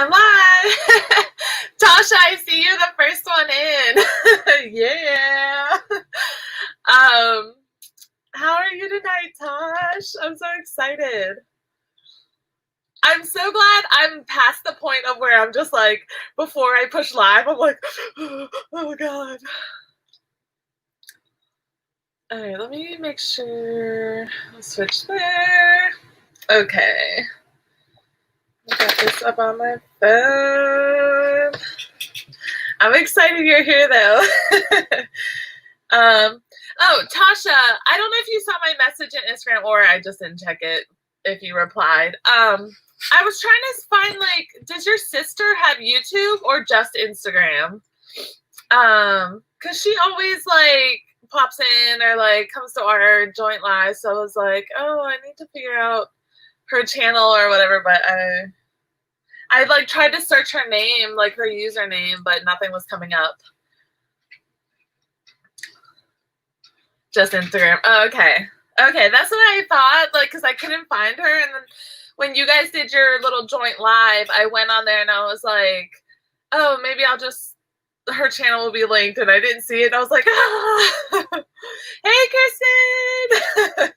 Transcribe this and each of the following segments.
I'm live. Tasha, I see you the first one in. Yeah. How are you tonight, Tosh? I'm so excited. I'm so glad I'm past the point of where I'm just like, before I push live, I'm like, oh God. All right, let me make sure. I'll switch there. Okay. I got this up on my phone. I'm excited you're here, though. Oh, Tasha, I don't know if you saw my message on Instagram or I just didn't check it if you replied. I was trying to find, like, does your sister have YouTube or just Instagram? Because she always, like, pops in or, like, comes to our joint live. So I was like, oh, I need to figure out her channel or whatever, but I like tried to search her name, like her username, but nothing was coming up. Just Instagram. Oh, okay. Okay, that's what I thought, like, because I couldn't find her. And then when you guys did your little joint live, I went on there and I was like, oh, maybe I'll just, her channel will be linked. And I didn't see it. I was like, ah. Hey, Kristen.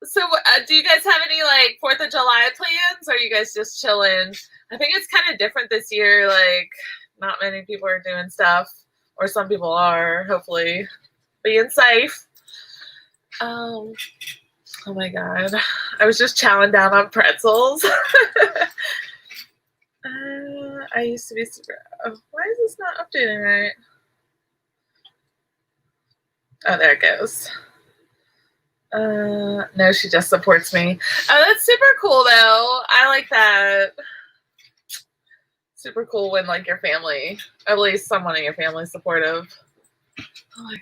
So do you guys have any, like, 4th of July plans, or are you guys just chilling? I think it's kind of different this year. Like, not many people are doing stuff, or some people are, hopefully, being safe. Oh my God. I was just chowing down on pretzels. I used to be super, why is this not updating right? Oh, there it goes. No, she just supports me. Oh, that's super cool, though. I like that. Super cool when, like, your family, at least someone in your family, is supportive. Oh my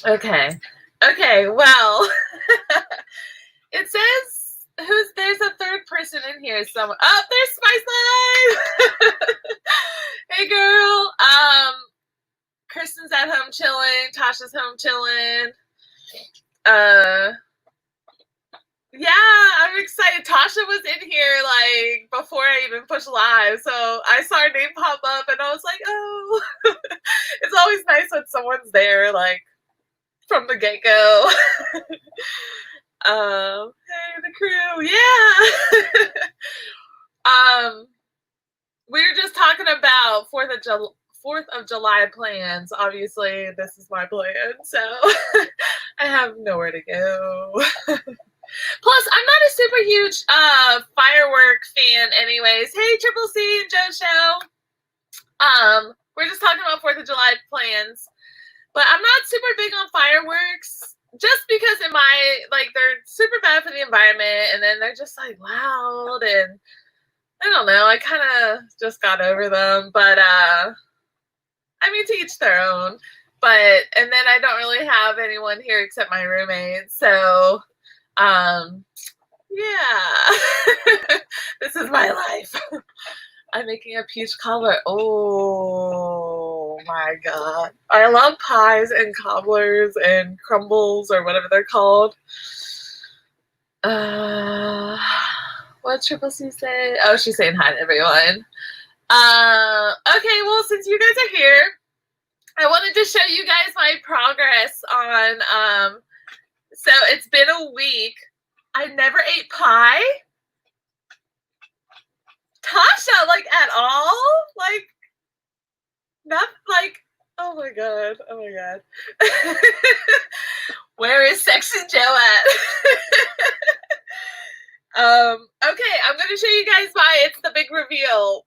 God. Okay. Okay, well, it says there's a third person in here somewhere. Oh, there's Spice Live. Hey, girl. Kristen's at home chilling. Tasha's home chilling. Yeah, I'm excited. Tasha was in here, like, before I even pushed live, so I saw her name pop up, and I was like, oh. It's always nice when someone's there, like, from the get-go. Hey, the crew, yeah. We were just talking about 4th of July plans. Obviously, this is my plan, so I have nowhere to go. Plus, I'm not a super huge firework fan anyways. Hey, Triple C and Joe Show. We're just talking about 4th of July plans. But I'm not super big on fireworks just because in my, like, they're super bad for the environment, and then they're just, like, loud, and I don't know. I kind of just got over them. But, I mean, to each their own. But, and then I don't really have anyone here except my roommate. So, yeah. This is my life. I'm making a peach cobbler. Oh my God. I love pies and cobblers and crumbles or whatever they're called. What Triple C say? Oh, she's saying hi to everyone. Okay, well, since you guys are here, I wanted to show you guys my progress on, so it's been a week. I never ate pie. Tasha, like, at all? Like, not, like, oh my God. Oh my God. Where is Section Joe at? Okay, I'm going to show you guys why it's the big reveal.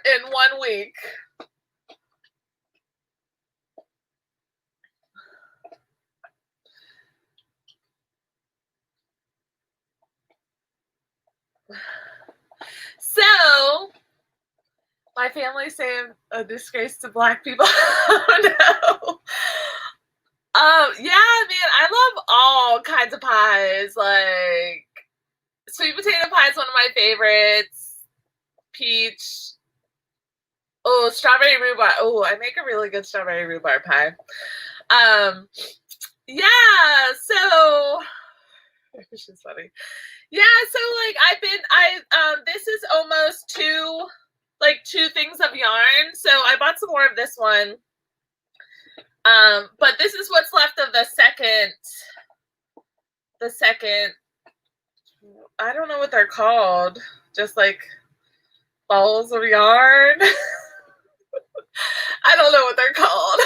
In 1 week. So, my family's saying a disgrace to Black people. Oh no. Yeah, man, I love all kinds of pies. Like, sweet potato pie is one of my favorites. Peach. Oh, strawberry rhubarb. Oh, I make a really good strawberry rhubarb pie. Yeah, so She's funny. Yeah, so like this is almost two things of yarn. So I bought some more of this one. But this is what's left of the second, I don't know what they're called. Just like balls of yarn. I don't know what they're called.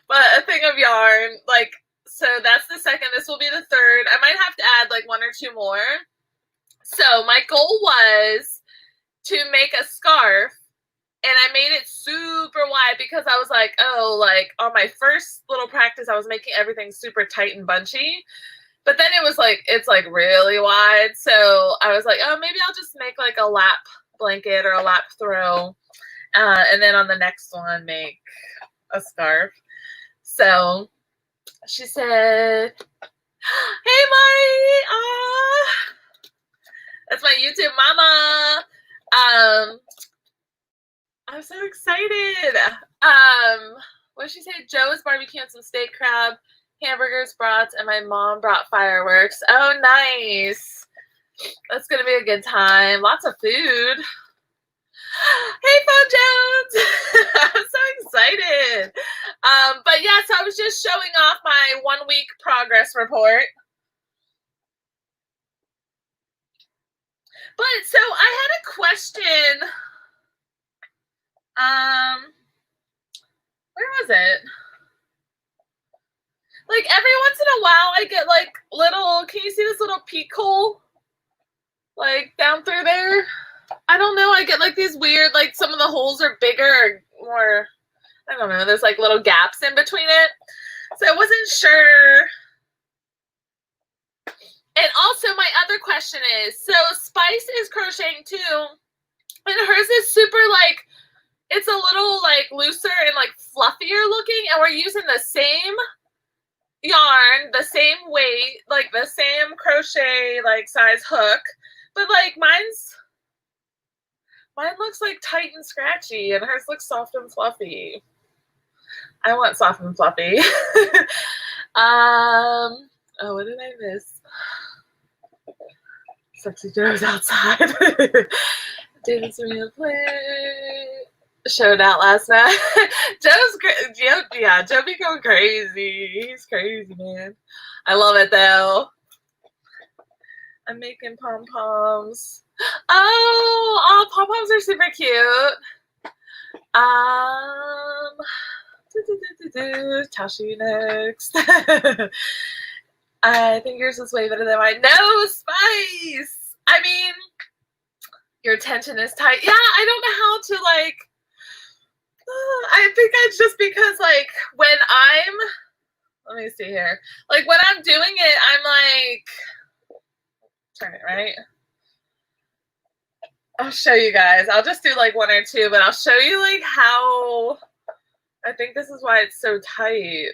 But a thing of yarn, like, so that's the second. This will be the third. I might have to add like one or two more. So my goal was to make a scarf, and I made it super wide because I was like, oh, like on my first little practice, I was making everything super tight and bunchy. But then it was like, it's like really wide. So I was like, oh, maybe I'll just make like a lap blanket or a lap throw. And then on the next one, make a scarf. So she said, hey, Mari. That's my YouTube mama. I'm so excited. What did she say? Joe is barbecuing some steak crab, hamburgers, brats, and my mom brought fireworks. Oh, nice. That's going to be a good time. Lots of food. Hey, Phone Jones. I'm so excited. But yeah, so I was just showing off my 1 week progress report. But so I had a question. Where was it? Like every once in a while I get like little, can you see this little peek hole? Like down through there? I don't know. I get like these weird, like some of the holes are bigger or more, I don't know. There's like little gaps in between it. So I wasn't sure. And also my other question is, so Spice is crocheting too. And hers is super like, it's a little like looser and like fluffier looking. And we're using the same yarn, the same weight, like the same crochet like size hook. But like mine looks like tight and scratchy and hers looks soft and fluffy. I want soft and fluffy. Oh, what did I miss? Sexy Joe's outside. David sent me a play. Showed out last night. Joe be going crazy. He's crazy, man. I love it though. I'm making pom-poms. Oh, pom-poms are super cute. Tashi next. I think yours is way better than mine. No, Spice! I mean, your attention is tight. Yeah, I don't know how to, like, I think it's just because, like, when I'm, let me see here. Like, when I'm doing it, I'm like, turn it right. I'll show you guys. I'll just do, like, one or two, but I'll show you, like, how, I think this is why it's so tight.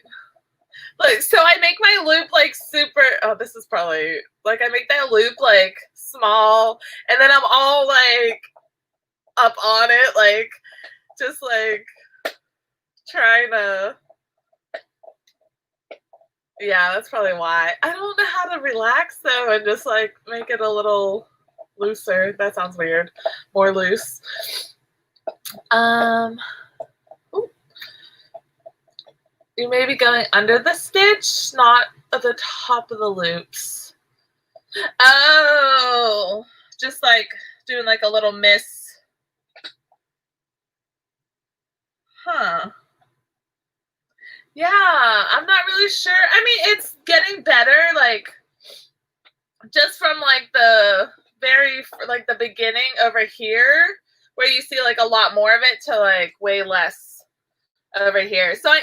Look, so I make my loop like super, oh, this is probably, like I make that loop like small and then I'm all like up on it, like just like trying to, yeah, that's probably why. I don't know how to relax though and just like make it a little looser. That sounds weird. More loose. You may be going under the stitch, not at the top of the loops. Oh, just like doing like a little miss. Huh. Yeah, I'm not really sure. I mean, it's getting better, like just from like the like the beginning over here where you see like a lot more of it to like way less over here. So I am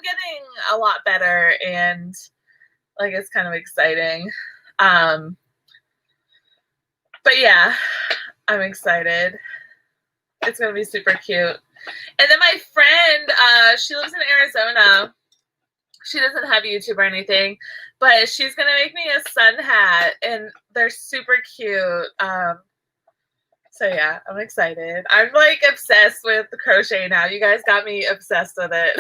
getting a lot better and like it's kind of exciting. But yeah, I'm excited. It's gonna be super cute. And then my friend, she lives in Arizona. She doesn't have YouTube or anything, but she's gonna make me a sun hat and they're super cute. So yeah, I'm excited. I'm like obsessed with the crochet now. You guys got me obsessed with it.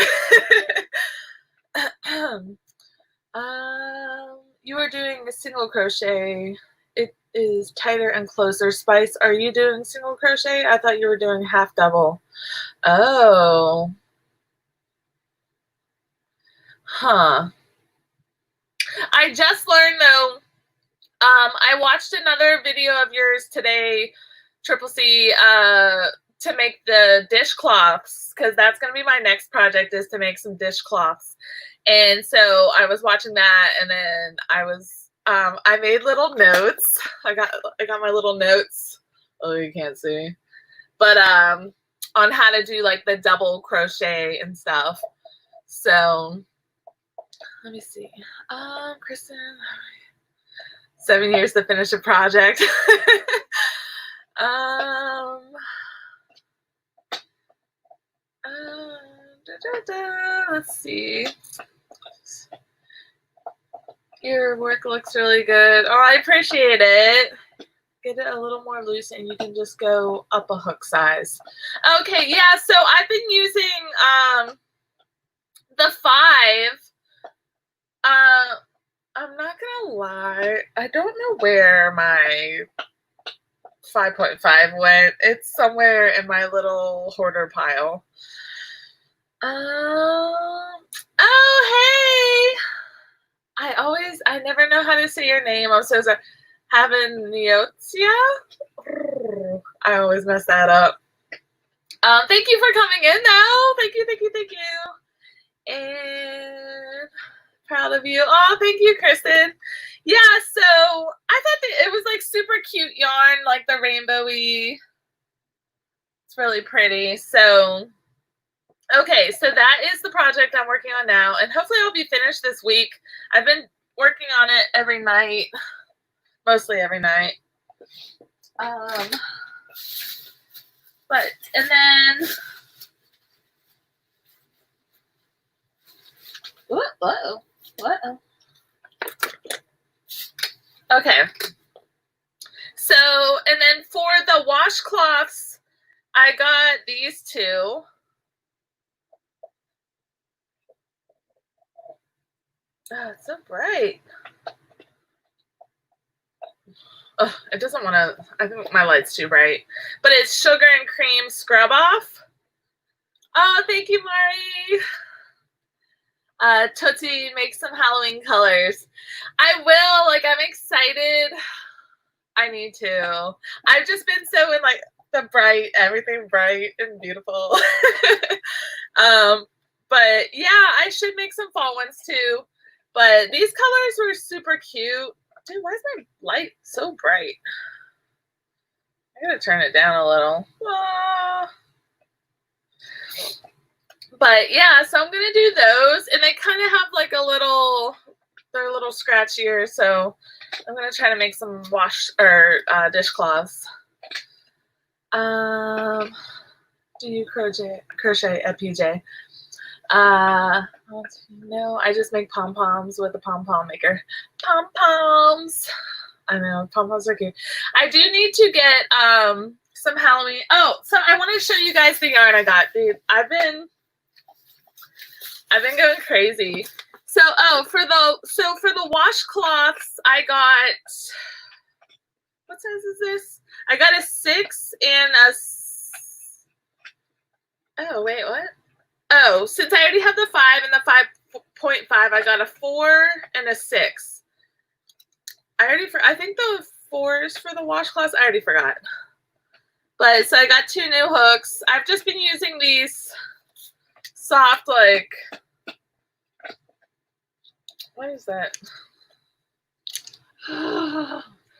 You are doing a single crochet. It is tighter and closer. Spice, are you doing single crochet? I thought you were doing half double. Oh. Huh. I just learned though, I watched another video of yours today, Triple C, to make the dishcloths, because that's going to be my next project, is to make some dishcloths. And so I was watching that, and then I made little notes. I got my little notes. Oh, you can't see. But on how to do like the double crochet and stuff. So let me see. Kristen, 7 years to finish a project. Let's see. Your work looks really good. Oh, I appreciate it. Get it a little more loose and you can just go up a hook size. Okay, yeah, so I've been using the 5. I'm not gonna lie, I don't know where my 5.5 went. It's somewhere in my little hoarder pile. Oh, hey! I never know how to say your name. I'm so sorry. Havaniotia? I always mess that up. Thank you for coming in though. Thank you. And proud of you. Oh, thank you, Kristen. Yeah, so I thought that it was like super cute yarn, like the rainbowy. It's really pretty. So, okay, so that is the project I'm working on now, and hopefully I'll be finished this week. I've been working on it every night, mostly every night. And then, whoa. Okay. So, and then for the washcloths, I got these 2. Oh, it's so bright. Oh, it doesn't want to, I think my light's too bright. But it's Sugar and Cream Scrub Off. Oh, thank you, Mari. Tootsie, make some Halloween colors. I will, like, I'm excited. I need to. I've just been so in, like, the bright, everything bright and beautiful. But yeah, I should make some fall ones too. But these colors were super cute. Dude, why is my light so bright? I gotta turn it down a little. But yeah, so I'm gonna do those, and they kind of have like a little, they're a little scratchier, so I'm gonna try to make some wash or dishcloths. Do you crochet at PJ? No, I just make pom-poms with a pom-pom maker. Pom-poms. I know, pom-poms are cute. I do need to get some Halloween. Oh, so I want to show you guys the yarn I got. Dude, I've been going crazy. So, for the washcloths, I got, what size is this? I got a 6 and a, oh, wait, what? Oh, since I already have the 5 and the 5.5, I got a 4 and a 6. I think the 4 is for the washcloths. I already forgot. But, so I got 2 new hooks. I've just been using these soft, like, what is that?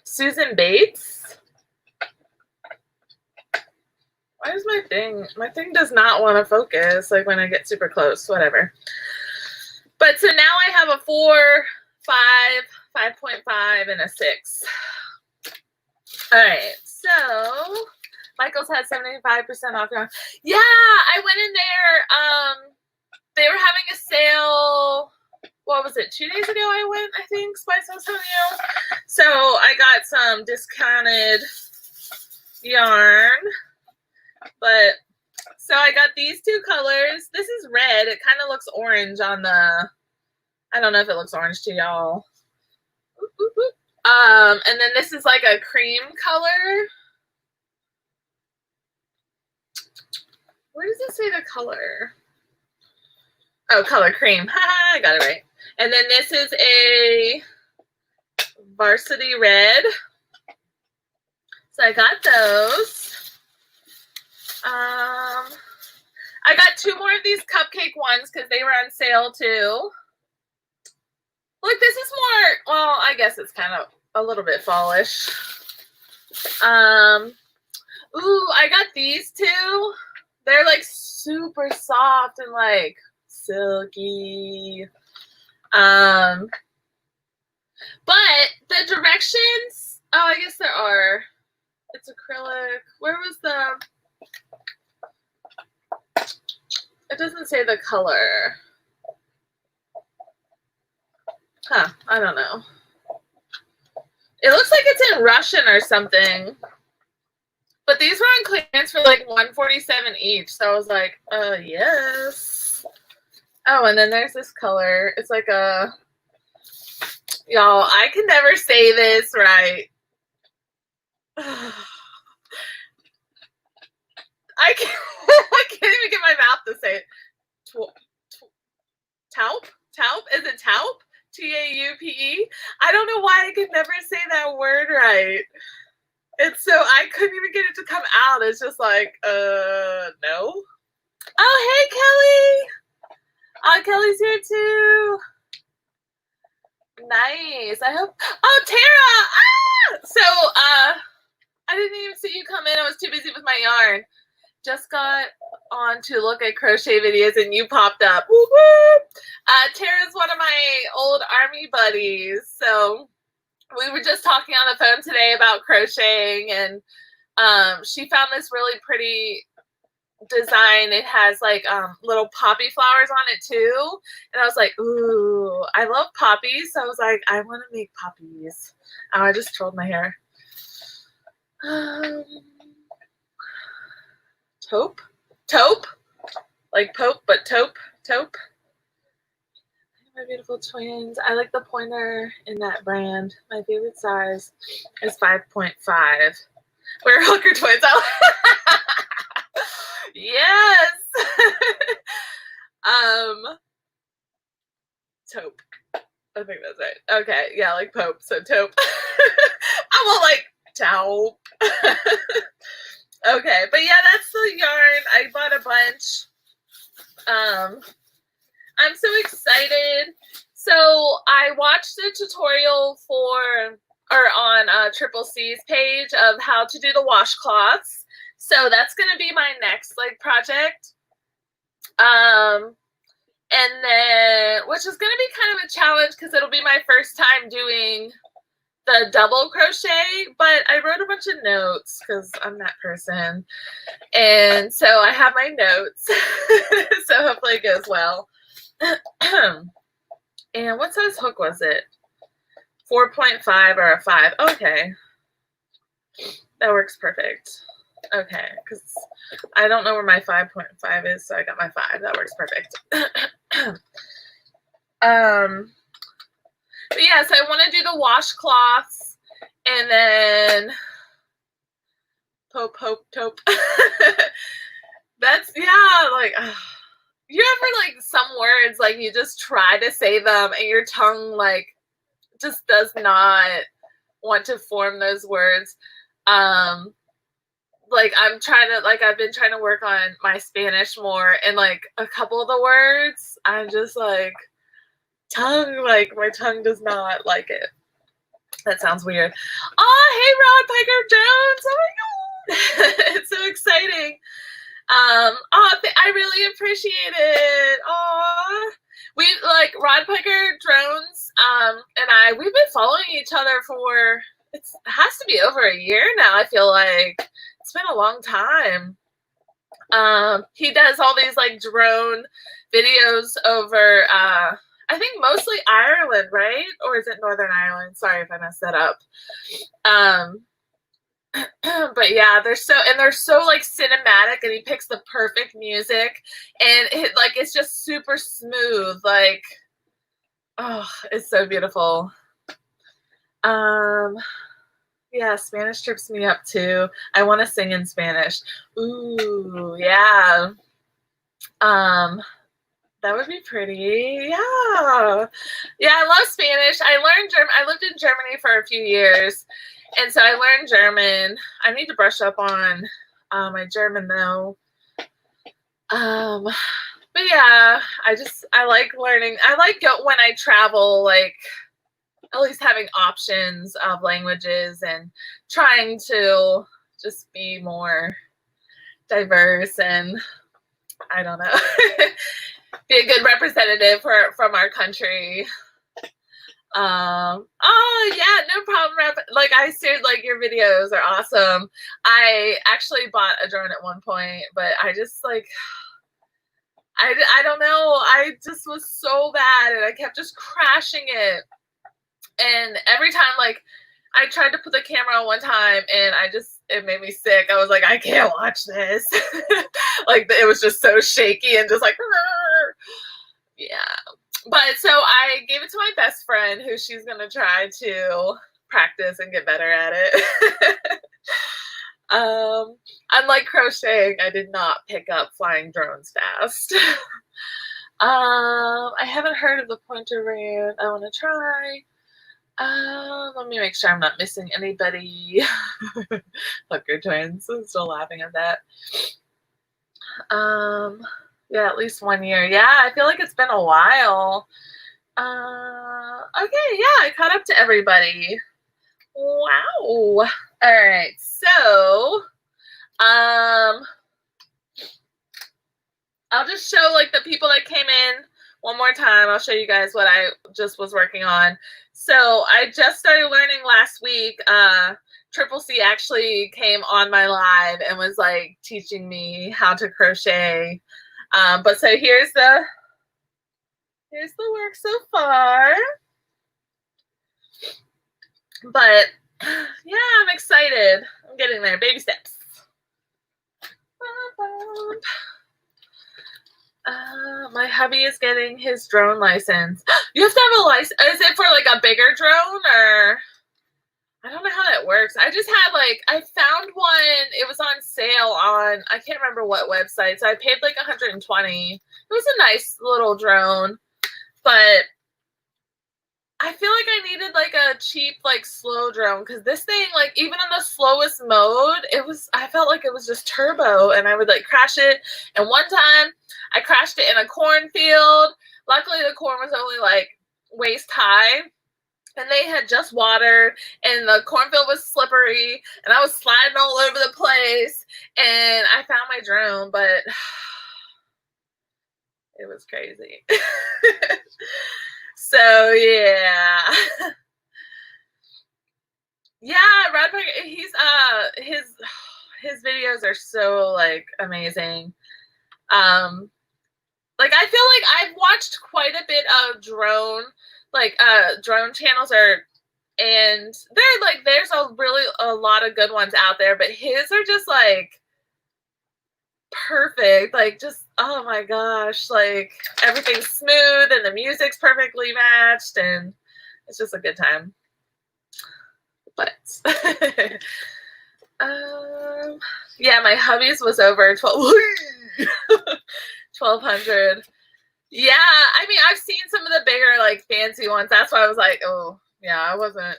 Susan Bates? Why is my thing does not want to focus, like when I get super close, whatever. But so now I have a 4, 5, 5.5, and a 6. All right, so Michael's had 75% off. Yeah, I went in there. They were having a sale. What was it? 2 days ago I went, I think, Spice was telling you. So I got some discounted yarn. But so I got these 2 colors. This is red. It kind of looks orange on the, I don't know if it looks orange to y'all. And then this is like a cream color. Where does it say the color? Oh, color cream. I got it right. And then this is a varsity red. So I got those. I got 2 more of these cupcake ones because they were on sale too. Look, this is more, well, I guess it's kind of a little bit fallish. Ooh, I got these 2. They're like super soft and like silky. But the directions, oh, I guess there are. It's acrylic. Where was the, it doesn't say the color. Huh, I don't know. It looks like it's in Russian or something. But these were on clearance for like $147 each. So I was like, yes. Oh, and then there's this color. It's like a, y'all, I can never say this right. I can't even get my mouth to say it. Taupe? Taupe? Is it taupe? T-A-U-P-E? I don't know why I could never say that word right. And so I couldn't even get it to come out. It's just like, no. Oh, hey, Kelly. Oh, Kelly's here too. Nice. I hope. Oh, Tara. Ah! So, I didn't even see you come in. I was too busy with my yarn. Just got on to look at crochet videos and you popped up. Woo woo! Tara's one of my old army buddies. So we were just talking on the phone today about crocheting, and she found this really pretty design. It has like little poppy flowers on it too. And I was like, ooh, I love poppies. So I was like, I want to make poppies. Oh, I just twirled my hair. Taupe? Taupe? Like Pope, but taupe? Taupe? My beautiful twins. I like the pointer in that brand. My favorite size is 5.5. We're hooker twins. Oh. Yes. Taupe. I think that's right. Okay, yeah, like Pope, so taupe. I want like taupe. Okay, but yeah, that's the yarn. I bought a bunch. I'm so excited. So I watched the tutorial on Triple C's page of how to do the washcloths. So that's going to be my next like project. And then, which is going to be kind of a challenge because it'll be my first time doing the double crochet, but I wrote a bunch of notes because I'm that person. And so I have my notes. So hopefully it goes well. And what size hook was it? 4.5 or a 5. Okay. That works perfect. Okay, because I don't know where my 5.5 is, so I got my 5. That works perfect. But yeah, so I want to do the washcloths and then taupe. That's, yeah, like, you ever, like, some words, like, you just try to say them and your tongue, like, just does not want to form those words. Like, I've been trying to work on my Spanish more, and, like, a couple of the words, I'm just, like, my tongue does not like it. That sounds weird. Oh, hey, Rod Piker Jones. Oh, my God. It's so exciting. I really appreciate it. Rod Piker Drones, and we've been following each other for, it has to be over a year now. I feel like it's been a long time. He does all these like drone videos over, I think mostly Ireland, right? Or is it Northern Ireland? Sorry if I messed that up. But yeah, they're so like cinematic, and he picks the perfect music, and it's just super smooth. Like, oh, it's so beautiful. Yeah, Spanish trips me up too. I want to sing in Spanish. Ooh, yeah. That would be pretty. Yeah. Yeah, I love Spanish. I learned German. I lived in Germany for a few years, and so I learned German. I need to brush up on my German though. But yeah, I like learning. I like when I travel, like at least having options of languages and trying to just be more diverse and I don't know, be a good representative from our country. Oh yeah, no problem. Like I said, like your videos are awesome. I actually bought a drone at one point, but I just like I don't know. I just was so bad and I kept just crashing it. And every time, like, I tried to put the camera on one time and it made me sick. I was like, I can't watch this. Like, it was just so shaky and just like, yeah. But so I gave it to my best friend who she's going to try to practice and get better at it. Unlike crocheting, I did not pick up flying drones fast. I haven't heard of the pointer ran. I want to try. Let me make sure I'm not missing anybody. Hooker twins. I'm still laughing at that. Yeah, at least 1 year. Yeah, I feel like it's been a while. Okay, yeah, I caught up to everybody. Wow. All right, so I'll just show like the people that came in one more time. I'll show you guys what I just was working on. So I just started learning last week. Triple C actually came on my live and was like teaching me how to crochet. But so here's the work so far. But yeah, I'm excited. I'm getting there. Baby steps. My hubby is getting his drone license. You have to have a license. Is it for like a bigger drone or? I don't know how that works. I just had like, I found one. It was on sale on, I can't remember what website. So I paid like 120. It was a nice little drone, but I feel like I needed like a cheap, like slow drone because this thing, like even on the slowest mode, I felt like it was just turbo and I would like crash it. And one time I crashed it in a cornfield. Luckily the corn was only like waist high and they had just watered and the cornfield was slippery and I was sliding all over the place and I found my drone, but it was crazy. So yeah. Yeah, Rodberg, his videos are so like amazing. Like I feel like I've watched quite a bit of drone channels and they're like there's a lot of good ones out there, but his are just like perfect. Like just oh my gosh, like everything's smooth and the music's perfectly matched and it's just a good time. But yeah, my hubby's was over 1200. Yeah, I mean I've seen some of the bigger like fancy ones. That's why I was like, oh yeah, I wasn't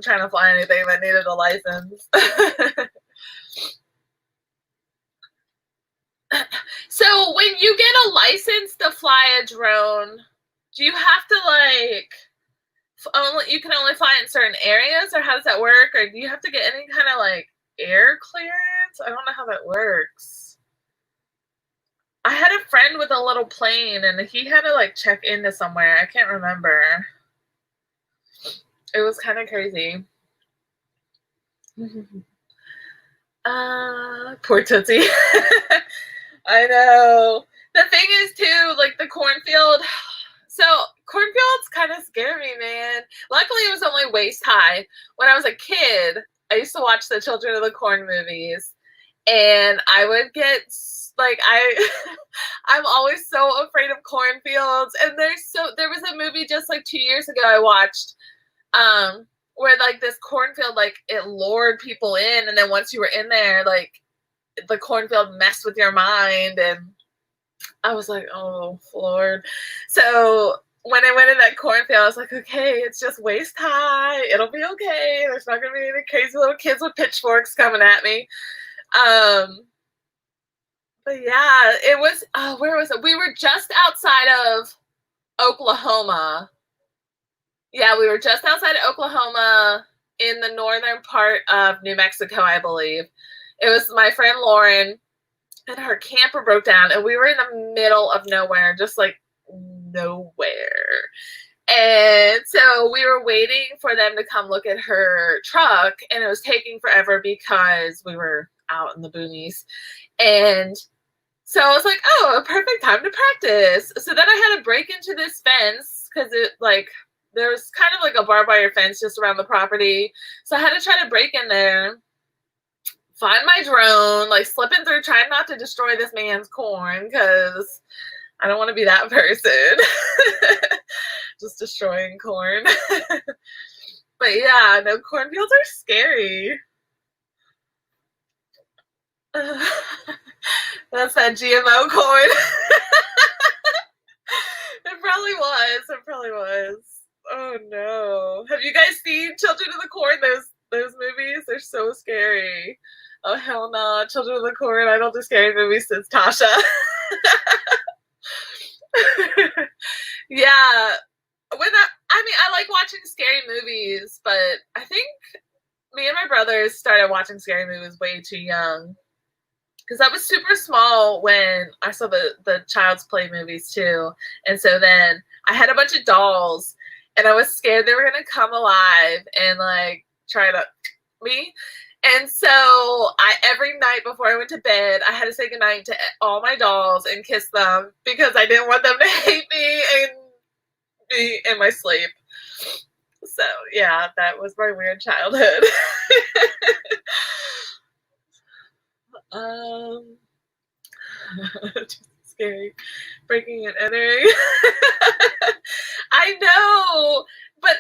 trying to fly anything that needed a license. So when you get a license to fly a drone, do you have to like you can only fly in certain areas, or how does that work? Or do you have to get any kind of like air clearance? I don't know how that works. I had a friend with a little plane and he had to like check into somewhere. I can't remember. It was kind of crazy. Poor Tootsie. I know. The thing is too, like the cornfield. So cornfields kind of scare me, man. Luckily, it was only waist high. When I was a kid, I used to watch the Children of the Corn movies, and I would get like I'm always so afraid of cornfields. And there was a movie just like 2 years ago I watched. where like this cornfield, like it lured people in, and then once you were in there, like the cornfield messed with your mind, and I was like, oh Lord. So when I went in that cornfield, I was like, okay, it's just waist high. It'll be okay. There's not gonna be any crazy little kids with pitchforks coming at me. But yeah, it was. Where was it? We were just outside of Oklahoma. Yeah, we were just outside of Oklahoma in the northern part of New Mexico, I believe. It was my friend Lauren, and her camper broke down, and we were in the middle of nowhere, just like nowhere. And so we were waiting for them to come look at her truck, and it was taking forever because we were out in the boonies. And so I was like, oh, a perfect time to practice. So then I had to break into this fence because it like there was kind of like a barbed wire fence just around the property. So I had to try to break in there, find my drone, like slipping through, trying not to destroy this man's corn because I don't want to be that person. Just destroying corn. But yeah, no, cornfields are scary. That's that GMO corn. It probably was. It probably was. Oh no. Have you guys seen Children of the Corn? Those movies? They're so scary. Oh hell no. Children of the Corn. I don't do scary movies since Tasha. Yeah. I mean, I like watching scary movies, but I think me and my brothers started watching scary movies way too young. Because I was super small when I saw the Child's Play movies too. And so then I had a bunch of dolls, and I was scared they were going to come alive and like try to me. And so every night before I went to bed, I had to say goodnight to all my dolls and kiss them because I didn't want them to hate me and be in my sleep. So yeah, that was my weird childhood. Just scary. Breaking and entering. I know, but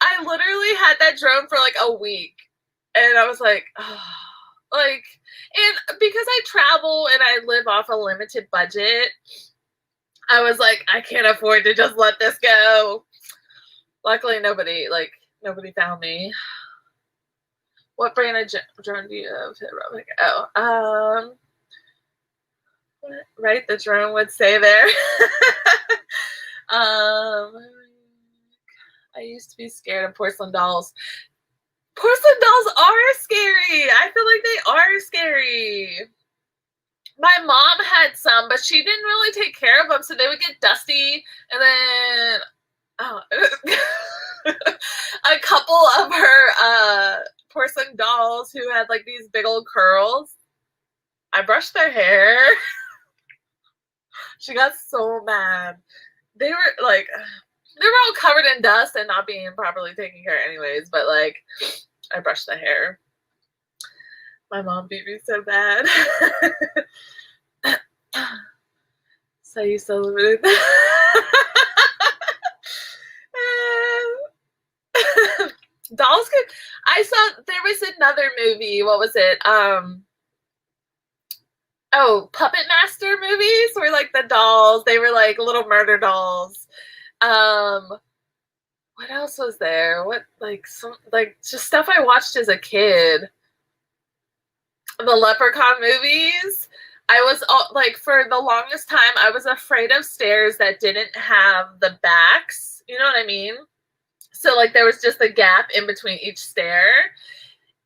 I literally had that drone for like a week, and I was like, oh, like, and because I travel and I live off a limited budget, I was like, I can't afford to just let this go. Luckily, nobody found me. What brand of drone do you have? Oh, right, the drone would say there. I used to be scared of porcelain dolls. Porcelain dolls are scary. I feel like they are scary. My mom had some, but she didn't really take care of them, so they would get dusty, and then a couple of her porcelain dolls who had like these big old curls, I brushed their hair. She got so mad. They were like, they were all covered in dust and not being properly taken care of anyways, but like, I brushed the hair. My mom beat me so bad. So you so limited. Dolls could. I saw there was another movie. What was it? Puppet Master movies were like the dolls. They were like little murder dolls. What else was there? What just stuff I watched as a kid. The Leprechaun movies. I was like, for the longest time, I was afraid of stairs that didn't have the backs. You know what I mean? So like there was just a gap in between each stair.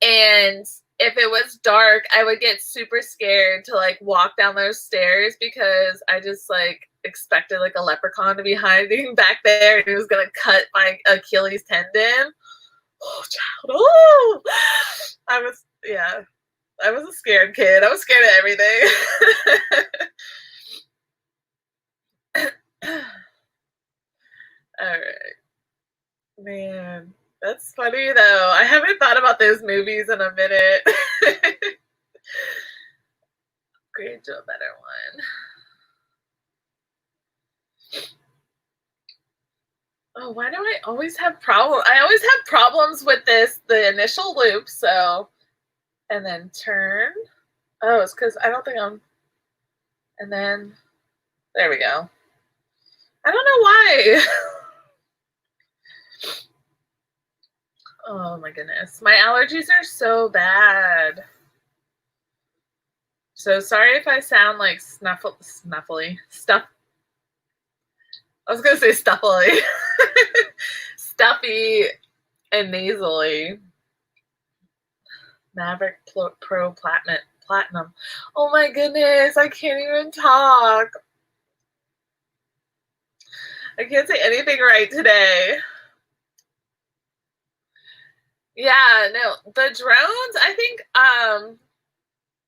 And if it was dark, I would get super scared to like walk down those stairs because I just like expected like a leprechaun to be hiding back there and he was going to cut my Achilles tendon. Oh, child. Oh, I was a scared kid. I was scared of everything. All right. Man, that's funny though. I haven't thought about those movies in a minute. Great to a better one. Oh, why do I always have problems? I always have problems with this, the initial loop, so, and then turn. Oh, it's because I don't think I'm, and then, there we go. I don't know why. Oh my goodness. My allergies are so bad. So sorry if I sound like snuffly. Stuff. I was going to say stuffily. Stuffy and nasally. Maverick Pro Platinum. Oh my goodness. I can't even talk. I can't say anything right today. Yeah, no, the drones, I think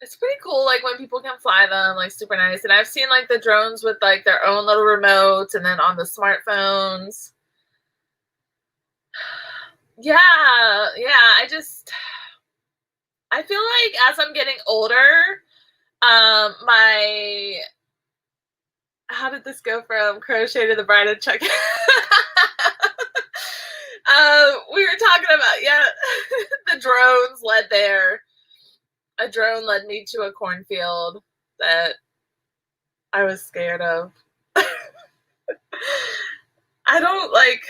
it's pretty cool, like when people can fly them, like super nice. And I've seen like the drones with like their own little remotes and then on the smartphones. Yeah, yeah, I feel like as I'm getting older, my how did this go from crochet to the bride of Chuck? We were talking about, yeah, the drones led there. A drone led me to a cornfield that I was scared of. I don't like,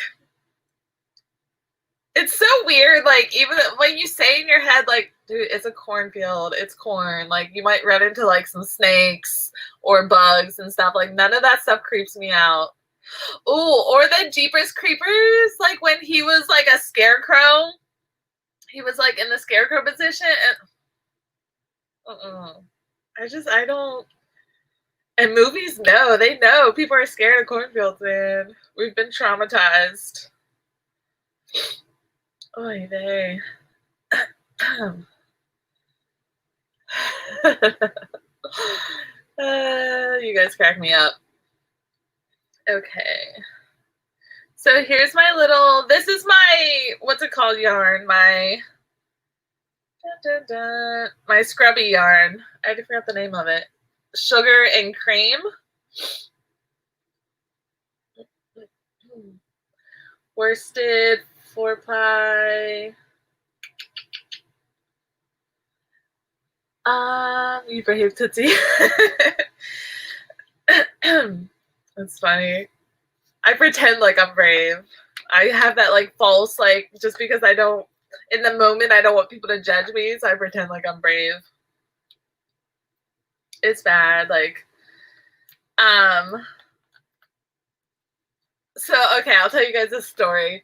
it's so weird. Like, even when you say in your head, like, dude, it's a cornfield, it's corn. Like, you might run into like some snakes or bugs and stuff. Like, none of that stuff creeps me out. Oh, or the Jeepers Creepers, like when he was like a scarecrow. He was like in the scarecrow position. And, I don't. And movies, no, they know people are scared of cornfields, man. We've been traumatized. Oy vey. You guys crack me up. Okay. So here's my little, this is my, what's it called, yarn? My, my scrubby yarn. I forgot the name of it. Sugar and cream. Worsted 4-ply. You brave Tootsie. That's funny. I pretend like I'm brave. I have that like false, like, just because I don't, in the moment, I don't want people to judge me, so I pretend like I'm brave. It's bad. Like, so, okay, I'll tell you guys a story.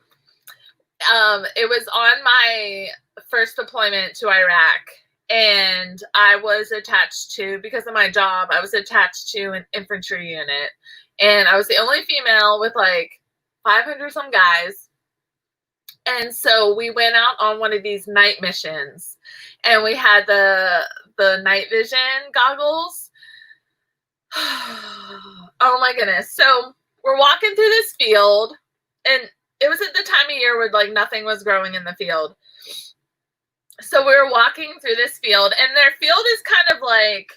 It was on my first deployment to Iraq, and I was attached to, because of my job, I was attached to an infantry unit, and I was the only female with like 500 some guys. And so we went out on one of these night missions, and we had the night vision goggles. Oh my goodness. So we're walking through this field, and it was at the time of year where like nothing was growing in the field. So we were walking through this field, and their field is kind of like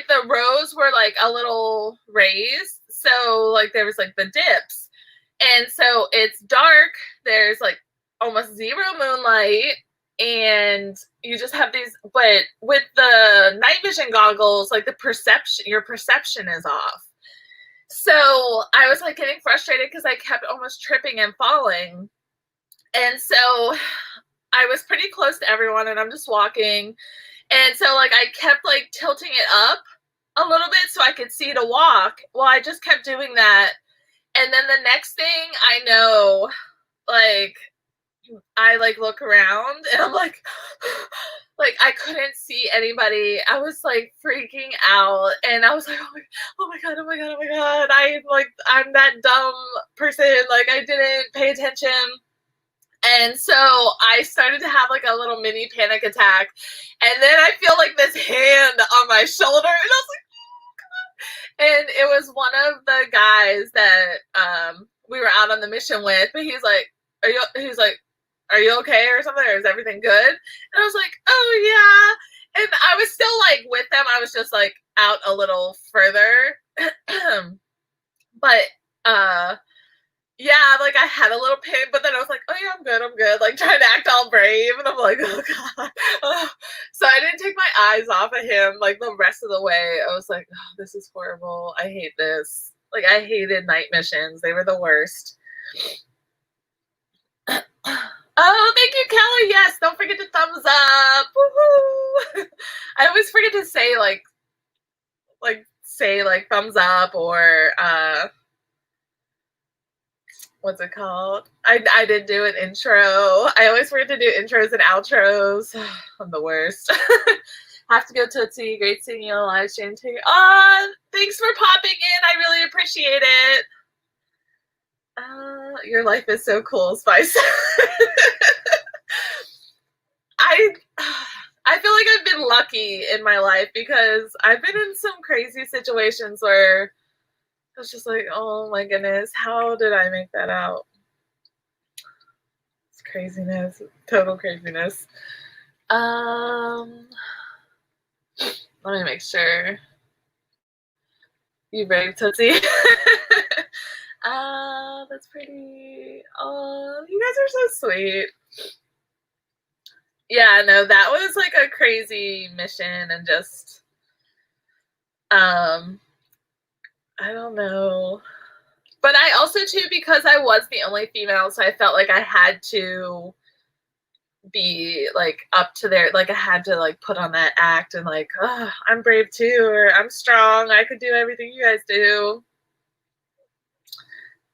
the rows were like a little raised. So like there was like the dips. And so it's dark. There's like almost zero moonlight, and you just have these, but with the night vision goggles, like your perception is off. So I was like getting frustrated because I kept almost tripping and falling. And so I was pretty close to everyone, and I'm just walking. And so like I kept like tilting it up a little bit so I could see to walk. Well, I just kept doing that. And then the next thing I know, like, I like look around, and I'm like I couldn't see anybody. I was like freaking out, and I was like, oh my god, oh my god, oh my god. I'm that dumb person. Like, I didn't pay attention. And so I started to have like a little mini panic attack. And then I feel like this hand on my shoulder, and I was like, and it was one of the guys that we were out on the mission with, but he's like, are you okay or something? Or is everything good? And I was like, oh yeah. And I was still like with them. I was just like out a little further. But Yeah, like I had a little pain, but then I was like, oh yeah, I'm good. Like trying to act all brave, and I'm like, oh god. Ugh. So I didn't take my eyes off of him like the rest of the way. I was like, oh, this is horrible. I hate this. Like I hated night missions. They were the worst. Oh, thank you, Kelly. Yes, don't forget to thumbs up. Woohoo! I always forget to say like thumbs up or what's it called? I did do an intro. I always forget to do intros and outros. I'm the worst. Have to go Tootsie. Great seeing you on live stream too. Oh, thanks for popping in. I really appreciate it. Your life is so cool, Spice. I feel like I've been lucky in my life because I've been in some crazy situations where I was just like, oh my goodness, how did I make that out? It's craziness, total craziness. Let me make sure. You brave, Tootsie. That's pretty. Oh, you guys are so sweet. Yeah, no, that was like a crazy mission and just, I don't know. But I also too, because I was the only female, so I felt like I had to be like up to their, like I had to like put on that act and like, oh, I'm brave too, or I'm strong, I could do everything you guys do.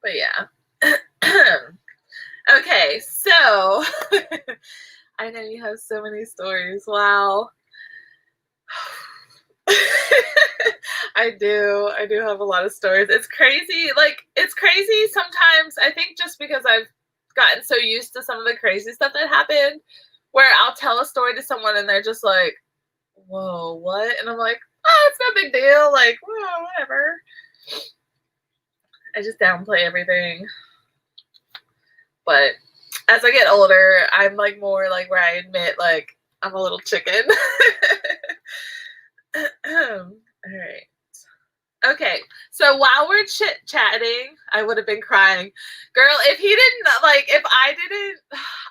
But yeah. Okay, so I know you have so many stories. Wow. I do have a lot of stories. It's crazy. Like, it's crazy sometimes. I think just because I've gotten so used to some of the crazy stuff that happened, where I'll tell a story to someone and they're just like, whoa, what? And I'm like, oh, it's no big deal. Like, well, whatever. I just downplay everything. But as I get older, I'm like more like where I admit like I'm a little chicken. All right. Okay, so while we're chit-chatting, I would have been crying. Girl, if he didn't, like, if I didn't,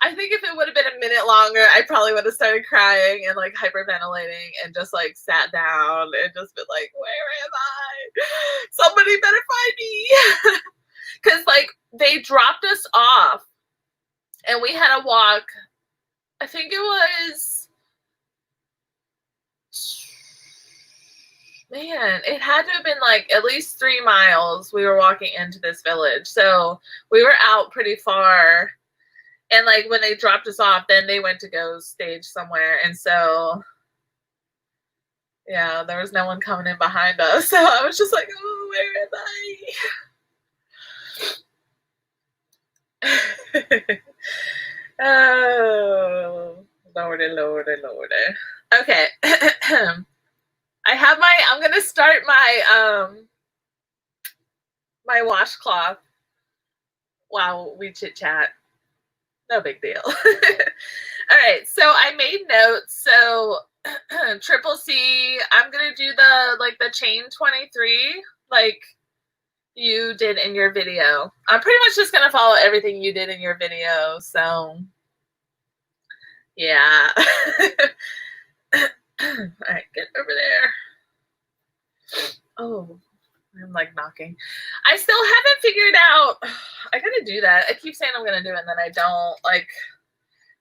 I think if it would have been a minute longer, I probably would have started crying and, like, hyperventilating and just, like, sat down and just been like, where am I? Somebody better find me. Because, like, they dropped us off and we had to walk, I think it was, man, it had to have been like at least 3 miles. We were walking into this village. So we were out pretty far. And like when they dropped us off, then they went to go stage somewhere. And so, yeah, there was no one coming in behind us. So I was just like, oh, where am I? Oh, Lordy, Lordy, Lordy. Okay. I'm going to start my, my washcloth while we chit chat. No big deal. All right, so I made notes. So triple C, I'm gonna do the chain 23 like you did in your video. I'm pretty much just gonna follow everything you did in your video. So yeah. All right, get over there. Oh, I'm like knocking. I still haven't figured out. I gotta do that. I keep saying I'm gonna do it and then I don't. Like,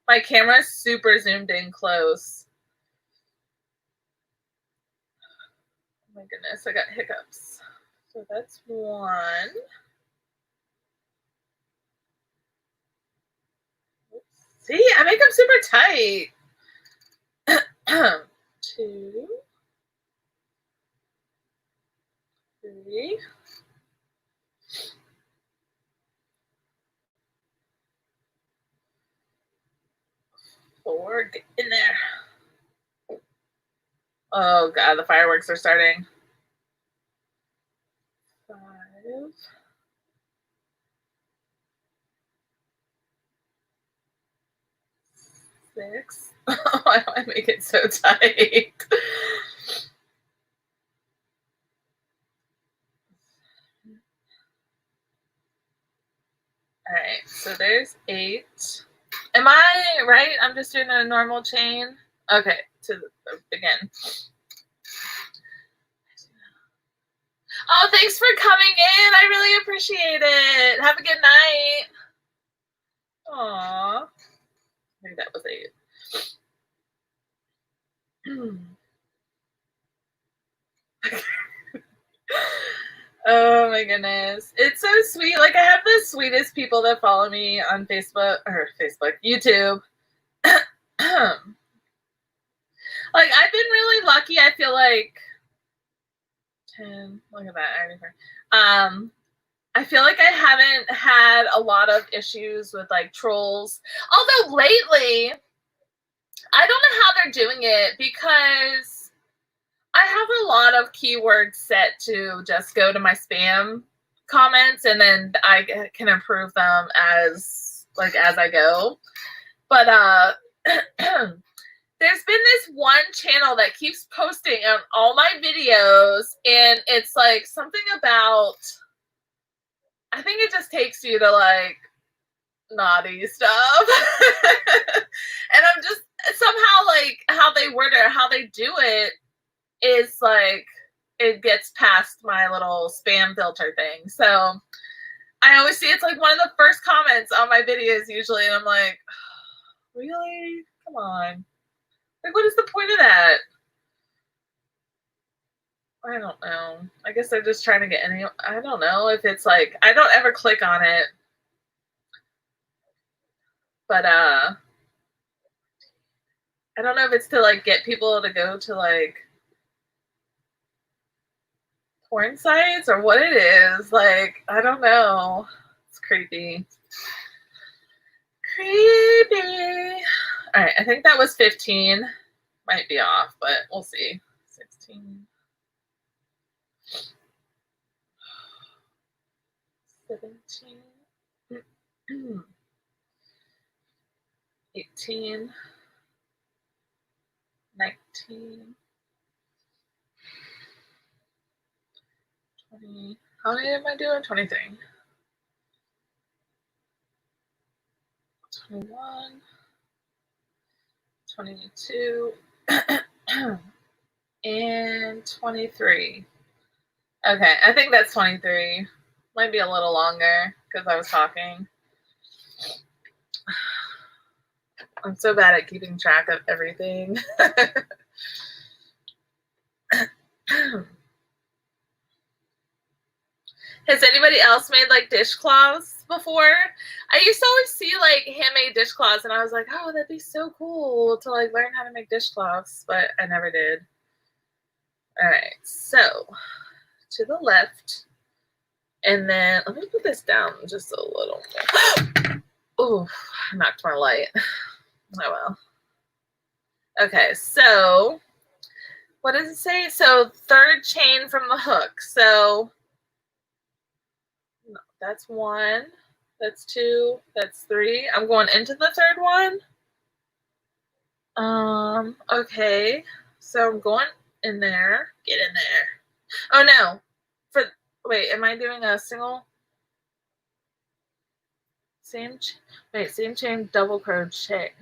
my camera is super zoomed in close. Oh my goodness, I got hiccups. So that's one. See, I make them super tight. 2, 3. 4, get in there. Oh god, the fireworks are starting. 5. 6. Why do I make it so tight? size 8. Am I right? I'm just doing a normal chain. Okay, to begin. Oh, thanks for coming in. I really appreciate it. Have a good night. Aww. Maybe that was 8. Oh my goodness. It's so sweet. Like, I have the sweetest people that follow me on YouTube. Like, I've been really lucky. I feel like 10. Look at that. I feel like I haven't had a lot of issues with like trolls. Although lately, I don't know how they're doing it because I have a lot of keywords set to just go to my spam comments and then I can improve them as I go. But there's been this one channel that keeps posting on all my videos, and it's like something about, I think it just takes you to like naughty stuff. And I'm just somehow like how they word it or how they do it is like it gets past my little spam filter thing. So I always see it's like one of the first comments on my videos usually, and I'm like, really? Come on. Like, what is the point of that? I don't know. I guess they're just trying to get any, I don't know if it's like, I don't ever click on it. But I don't know if it's to like get people to go to like porn sites or what it is. Like, I don't know. It's creepy. Creepy. All right, I think that was 15. Might be off, but we'll see. 16. 17. 18. 19. 20. How many am I doing? 23. 21. 22. And 23. Okay, I think that's 23. Might be a little longer because I was talking. I'm so bad at keeping track of everything. Has anybody else made like dishcloths before? I used to always see like handmade dishcloths and I was like, oh, that'd be so cool to like learn how to make dishcloths, but I never did. All right, so to the left, and then let me put this down just a little more. Oh, I knocked my light. Oh well. Okay, so what does it say? So third chain from the hook. So no, that's 1, that's 2, that's 3. I'm going into the third one. Okay, so I'm going in there. Get in there. Oh no. Wait, am I doing a single? Same chain, double crochet.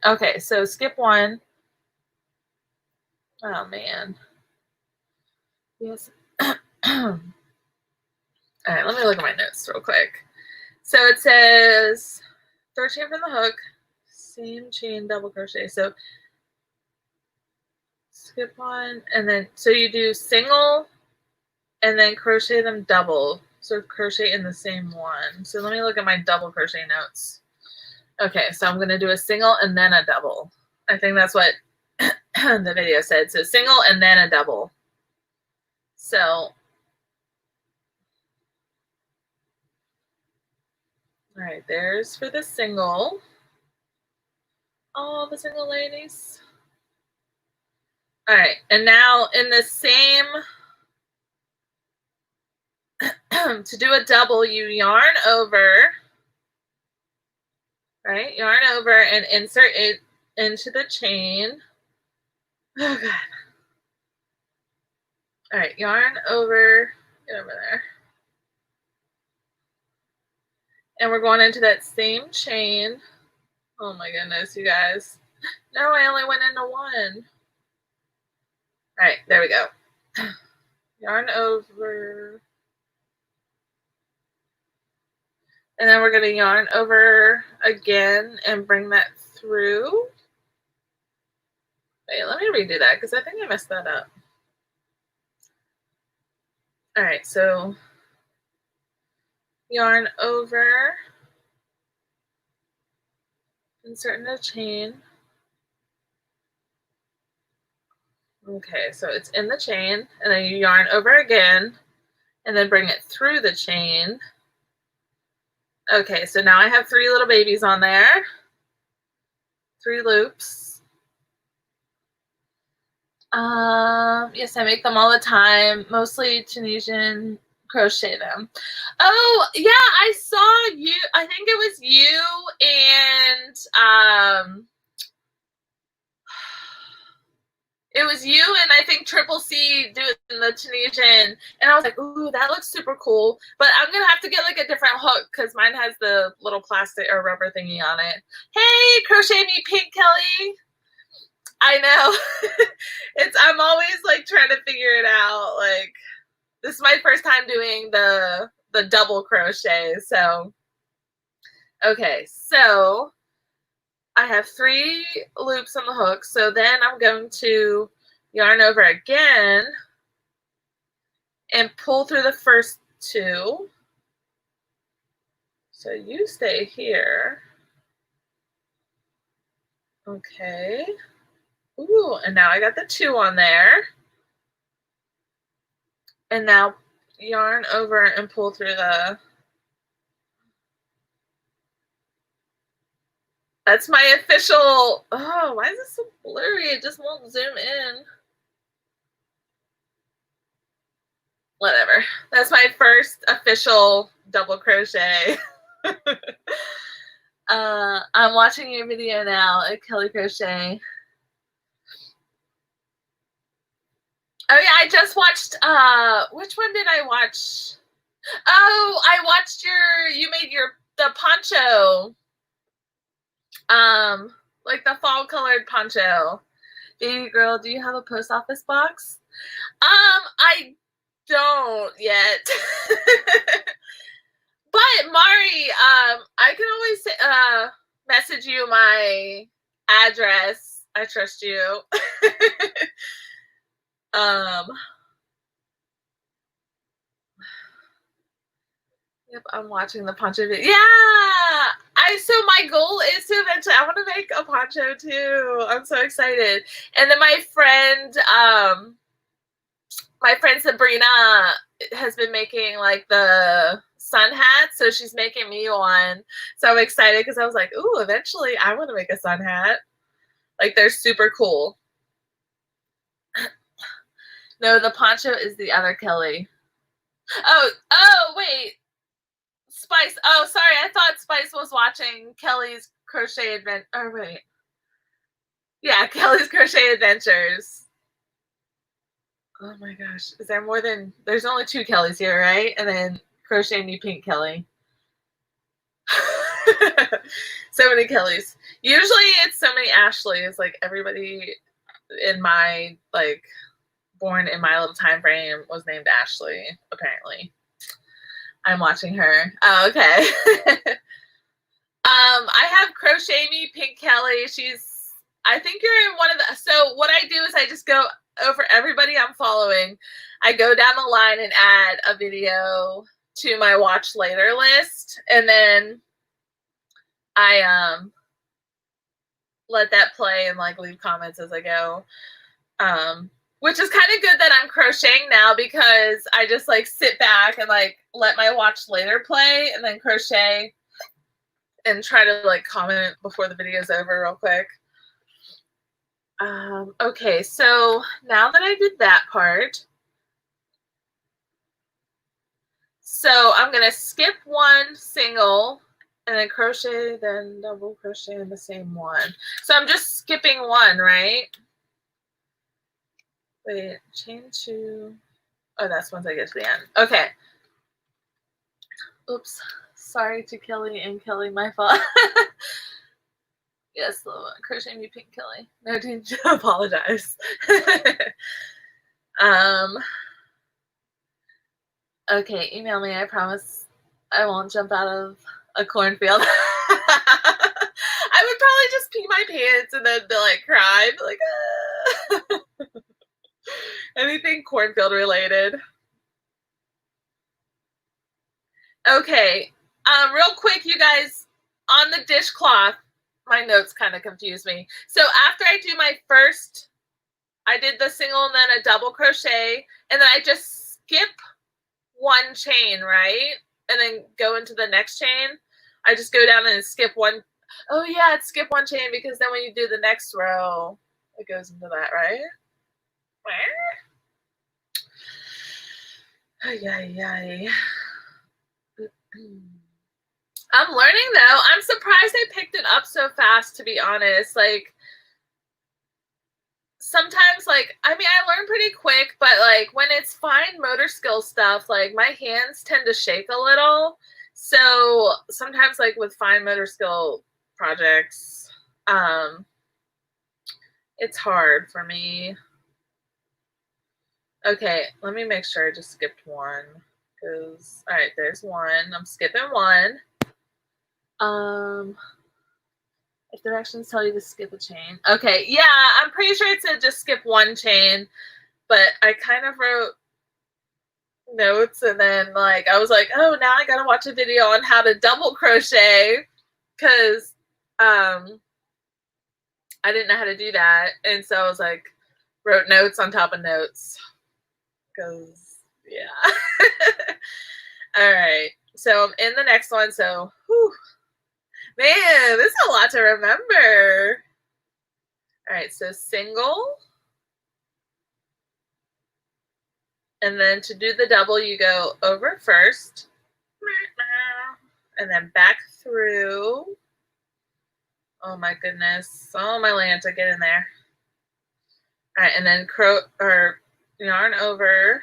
Okay, so skip 1. Oh man. Yes. All right, let me look at my notes real quick. So it says third chain from the hook, same chain, double crochet. So skip 1, and then so you do single and then crochet them double. So crochet in the same one. So let me look at my double crochet notes. Okay, so I'm going to do a single and then a double. I think that's what the video said. So single and then a double. So all right, there's for the single. All the single ladies. All right, and now in the same, to do a double, you yarn over, right? Yarn over and insert it into the chain. Oh, God. All right, yarn over, get over there. And we're going into that same chain. Oh my goodness, you guys. No, I only went into one. All right, there we go. Yarn over. And then we're going to yarn over again and bring that through. Wait, let me redo that because I think I messed that up. All right, so yarn over, insert in a chain. Okay, so it's in the chain, and then you yarn over again, and then bring it through the chain. Okay, so now I have 3 little babies on there, 3 loops. Yes, I make them all the time, mostly Tunisian crochet them. Oh, yeah, I saw you. I think it was you and it was you and I think Triple C doing the Tunisian, and I was like, ooh, that looks super cool. But I'm gonna have to get like a different hook because mine has the little plastic or rubber thingy on it. Hey, Crochet Me Pink Kelly. I know. I'm always like trying to figure it out. Like, this is my first time doing the double crochet. So, okay, so I have 3 loops on the hook. So then I'm going to yarn over again and pull through the first 2. So you stay here. Okay. Ooh, and now I got the 2 on there. And now yarn over and pull through the... That's my official... Oh, why is this so blurry? It just won't zoom in. Whatever. That's my first official double crochet. I'm watching your video now at Kelly Crochet. Oh yeah, I just watched, which one did I watch? Oh, I watched you made the poncho. Like the fall colored poncho. Baby girl, do you have a post office box? I don't yet. But Mari, I can always message you my address. I trust you. Yep, I'm watching the poncho video. Yeah, so my goal is to eventually, I want to make a poncho too. I'm so excited. And then my friend Sabrina has been making like the sun hat, so she's making me one. So I'm excited because I was like, ooh, eventually I want to make a sun hat. Like, they're super cool. No, the poncho is the other Kelly. Oh, wait. Spice. Oh, sorry. I thought Spice was watching Kelly's crochet adventure. Oh, wait. Yeah, Kelly's crochet adventures. Oh my gosh. Is there more than... There's only 2 Kellys here, right? And then Crochet Me Pink Kelly. So many Kellys. Usually it's so many Ashleys. Like, everybody in my, like, born in my little time frame was named Ashley, apparently. I'm watching her. Oh, okay. I have Crochet Me Pink Kelly. I think you're in one of the... So what I do is I just go over everybody I'm following. I go down the line and add a video to my watch later list. And then I let that play and like leave comments as I go. Which is kind of good that I'm crocheting now because I just like sit back and like let my watch later play and then crochet and try to like comment before the video's over real quick. Okay, so now that I did that part, so I'm gonna skip 1 single and then crochet, then double crochet in the same one. So I'm just skipping 1, right? Wait, chain 2. Oh, that's once I get to the end. Okay. Oops, Sorry to Kelly and Kelly, my fault. Yes, crochet me pink Kelly. No need to apologize. Okay, email me. I promise I won't jump out of a cornfield. I would probably just pee my pants and then be like cry, be like, ah. Anything cornfield related. Okay, real quick, you guys, on the dishcloth, my notes kind of confuse me. So after I do my first, I did the single and then a double crochet, and then I just skip one chain, right? And then go into the next chain. I just go down and skip one. Oh yeah, it's skip one chain because then when you do the next row, it goes into that, right? Ay. I'm learning though. I'm surprised I picked it up so fast, to be honest. Like, sometimes, like, I mean, I learn pretty quick, but like when it's fine motor skill stuff, like my hands tend to shake a little. So sometimes, like with fine motor skill projects, it's hard for me. Okay, let me make sure I just skipped one. Because, all right, there's one. I'm skipping one. If directions tell you to skip a chain. Okay, yeah, I'm pretty sure it said just skip one chain, but I kind of wrote notes and then like I was like, oh, now I gotta watch a video on how to double crochet because I didn't know how to do that. And so I was like, wrote notes on top of notes because, yeah. All right, so I'm in the next one. So, whew. Man, this is a lot to remember. All right, so single. And then to do the double, you go over first. And then back through. Oh my goodness. Oh my Lanta, get in there. All right, and then yarn over.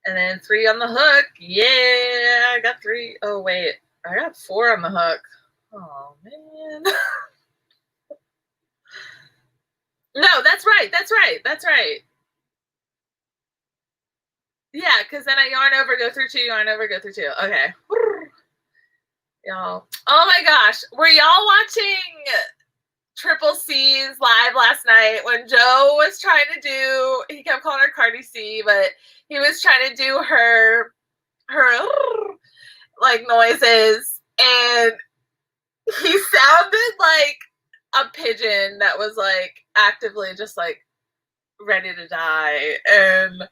And then 3 on the hook. Yeah, I got 3. Oh, wait. I got 4 on the hook. Oh, man. No, that's right. That's right. That's right. Yeah, because then I yarn over, go through 2, yarn over, go through 2. Okay. Y'all. Oh my gosh. Were y'all watching Triple C's live last night when Joe was trying to do, he kept calling her Cardi C, but he was trying to do her like noises, and he sounded like a pigeon that was like actively just like ready to die. And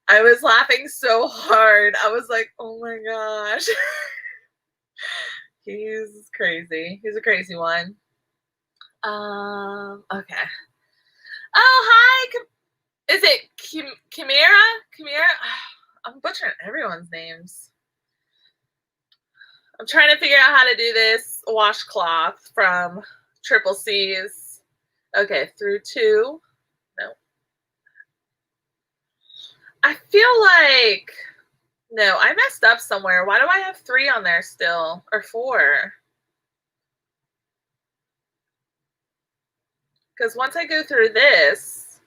I was laughing so hard. I was like, oh my gosh. He's crazy. He's a crazy one. Okay. Oh, hi. Is it Chimera? Chimera? I'm butchering everyone's names. I'm trying to figure out how to do this washcloth from Triple C's. Okay, through 2. No. I feel like, no, I messed up somewhere. Why do I have 3 on there still? Or 4? Because once I go through this,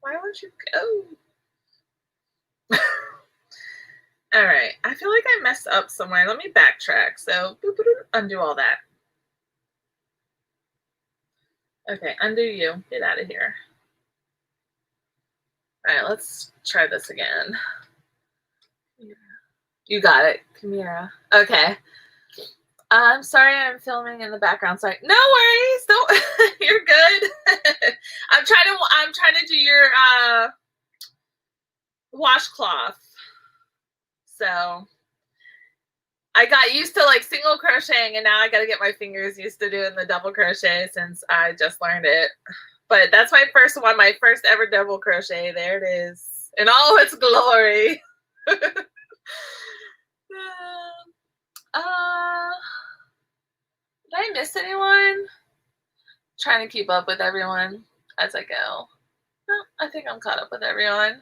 why won't you go? All right. I feel like I messed up somewhere. Let me backtrack. So undo all that. Okay, undo you. Get out of here. All right, let's try this again. You got it, Chimera. Okay. I'm sorry I'm filming in the background. Sorry. No worries. Don't. You're good. I'm trying to do your washcloth. So I got used to like single crocheting, and now I got to get my fingers used to doing the double crochet since I just learned it. But that's my first one, my first ever double crochet. There it is in all its glory. Did I miss anyone? Trying to keep up with everyone as I go. No, I think I'm caught up with everyone.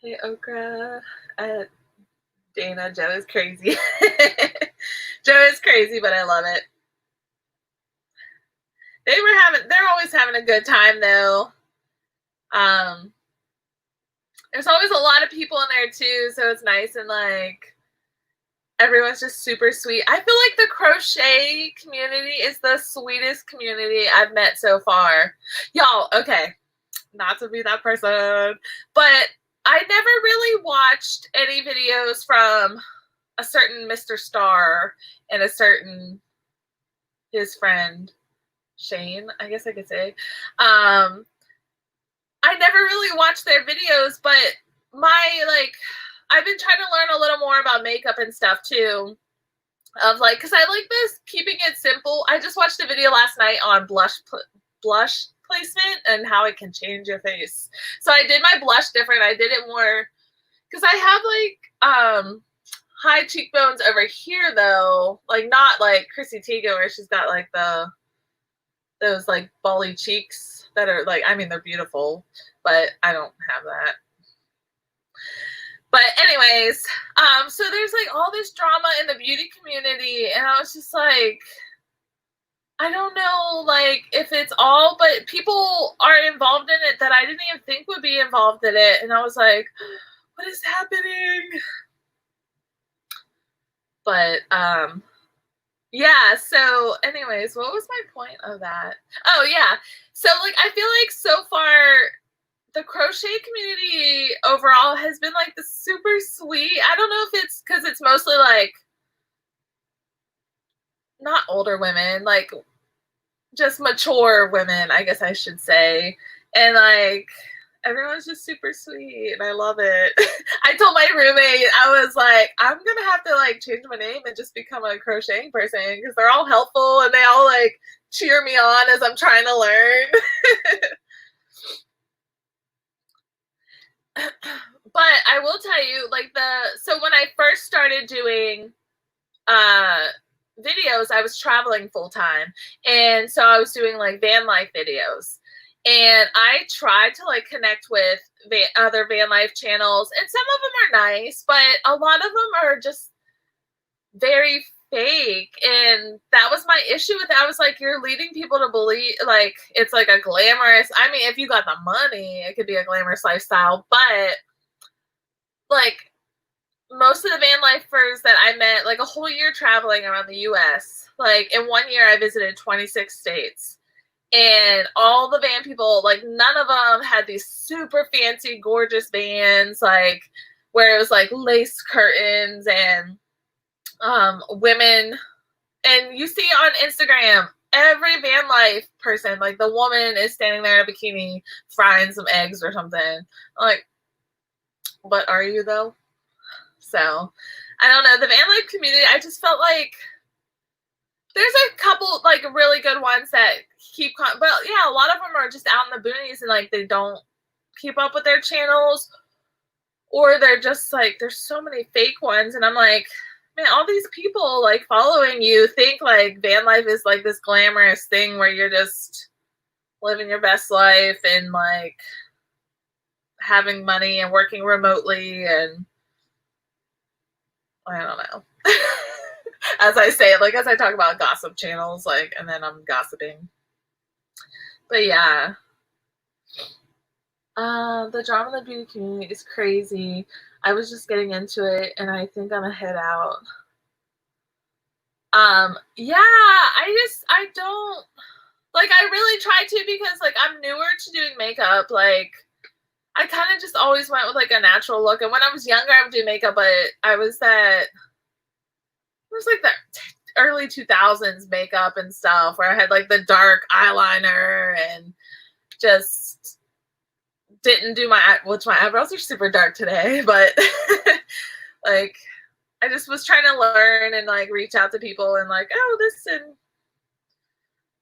Hey, Okra. Dana, Joe is crazy. Joe is crazy, but I love it. They're always having a good time though. There's always a lot of people in there too, so it's nice and like everyone's just super sweet. I feel like the crochet community is the sweetest community I've met so far. Y'all, okay, not to be that person, but I never really watched any videos from a certain Mr. Star and a certain his friend Shane, I guess I could say. I never really watched their videos, but I've been trying to learn a little more about makeup and stuff too. Of like, because I like this keeping it simple. I just watched a video last night on blush placement and how it can change your face. So I did my blush different. I did it more because I have like high cheekbones over here though, like not like Chrissy Teigen where she's got like those like bally cheeks that are like, I mean, they're beautiful, but I don't have that. But anyways, so there's like all this drama in the beauty community, and I was just like, I don't know, like if it's all, but people are involved in it that I didn't even think would be involved in it, and I was like, what is happening? But yeah, so anyways, what was my point of that? Oh yeah, so like I feel like so far the crochet community overall has been like the super sweet. I don't know if it's because it's mostly like not older women, like just mature women, I guess I should say. And like everyone's just super sweet and I love it. I told my roommate, I was like, I'm gonna have to like change my name and just become a crocheting person because they're all helpful and they all like cheer me on as I'm trying to learn. But I will tell you, like so when I first started doing videos, I was traveling full time, and so I was doing like van life videos, and I tried to like connect with other van life channels, and some of them are nice, but a lot of them are just very fake, and that was my issue with it. I was like, you're leading people to believe like it's like a glamorous, I mean, if you got the money it could be a glamorous lifestyle, but like most of the van lifers that I met, like a whole year traveling around the US, like in 1 year I visited 26 states, and all the van people, like none of them had these super fancy gorgeous vans like where it was like lace curtains and women, and you see on Instagram every van life person, like the woman is standing there in a bikini frying some eggs or something. I'm like, but are you though? So I don't know, the van life community, I just felt like there's a couple like really good ones that but yeah, a lot of them are just out in the boonies and like they don't keep up with their channels, or they're just like, there's so many fake ones, and I'm like, man, all these people like following you think like van life is like this glamorous thing where you're just living your best life and like having money and working remotely, and I don't know. As I say, like as I talk about gossip channels, like, and then I'm gossiping. But yeah. The drama in the beauty community is crazy. I was just getting into it and I think I'm gonna head out. Yeah, I don't like, I really try to because like I'm newer to doing makeup. Like I kind of just always went with like a natural look. And when I was younger, I would do makeup, but it was like the early 2000s makeup and stuff where I had like the dark eyeliner and just didn't do which my eyebrows are super dark today, but like I just was trying to learn and like reach out to people and like, oh,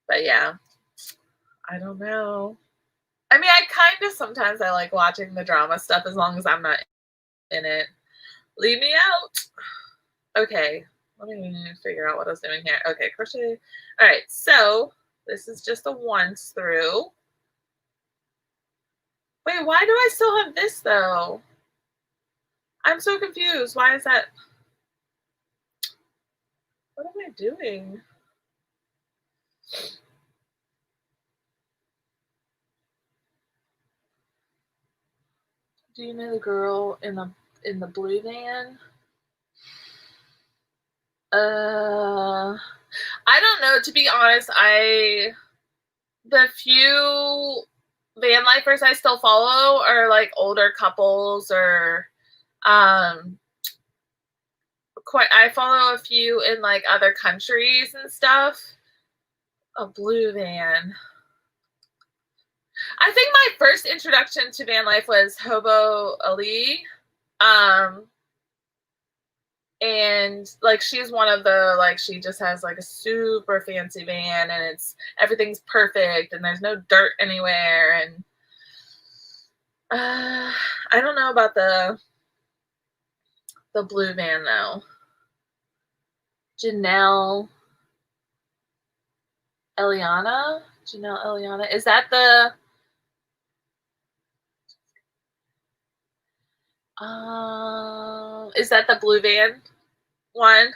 but yeah, I don't know. I mean, I kind of sometimes I like watching the drama stuff as long as I'm not in it. Leave me out. Okay, let me figure out what I was doing here. Okay, crochet. All right, so this is just a once through. Wait, why do I still have this though? I'm so confused. Why is that? What am I doing? Do you know the girl in the blue van? I don't know. To be honest, the few van lifers I still follow are like older couples or I follow a few in like other countries and stuff. A blue van. I think my first introduction to van life was Hobo Ali. And like she's one of the like she just has like a super fancy van and everything's perfect and there's no dirt anywhere and I don't know about the blue van though. Janelle Eliana? Is that the blue van one?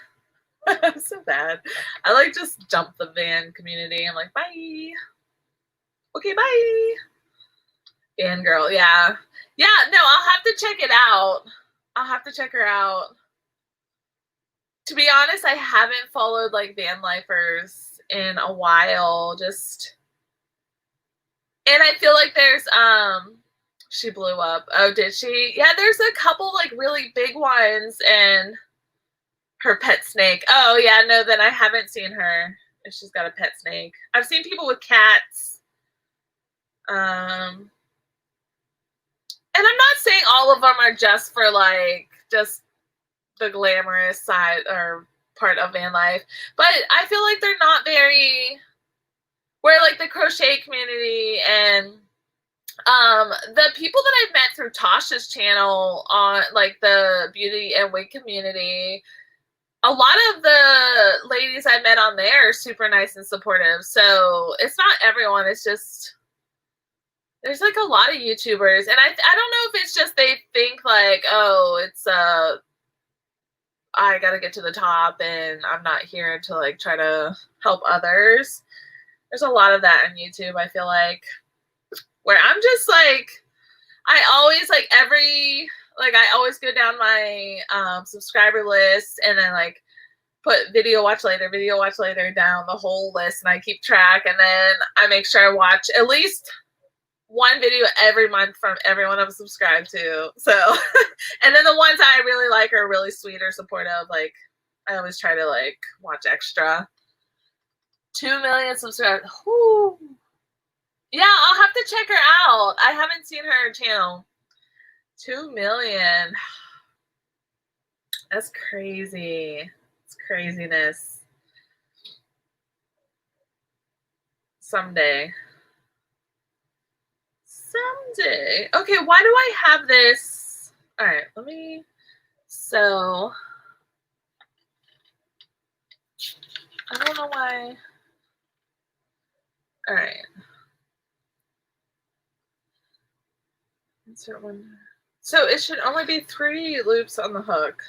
I'm so bad. I like just jump the van community. I'm like, bye. Okay, bye. Van girl, yeah. Yeah, no, I'll have to check it out. I'll have to check her out. To be honest, I haven't followed like van lifers in a while. And I feel like there's she blew up. Oh, did she? Yeah, there's a couple like really big ones and her pet snake. Oh yeah, no, then I haven't seen her if she's got a pet snake. I've seen people with cats. And I'm not saying all of them are just for like just the glamorous side or part of van life, but I feel like they're not very where like the crochet community and the people that I've met through Tasha's channel on like the beauty and wig community, a lot of the ladies I met on there are super nice and supportive. So it's not everyone, it's just there's like a lot of YouTubers and I don't know if it's just they think like, oh, it's I gotta get to the top and I'm not here to like try to help others. There's a lot of that on YouTube, I feel like, where I'm just like, I always like I always go down my subscriber list and then like put video watch later down the whole list and I keep track and then I make sure I watch at least one video every month from everyone I'm subscribed to. So, and then the ones I really like are really sweet or supportive. Like, I always try to like watch extra. 2 million subscribers. Whoo. Yeah, I'll have to check her out. I haven't seen her channel. 2 million. That's crazy. It's craziness. Someday. Okay, why do I have this? All right, so I don't know why. All right. Insert one. So it should only be 3 loops on the hook.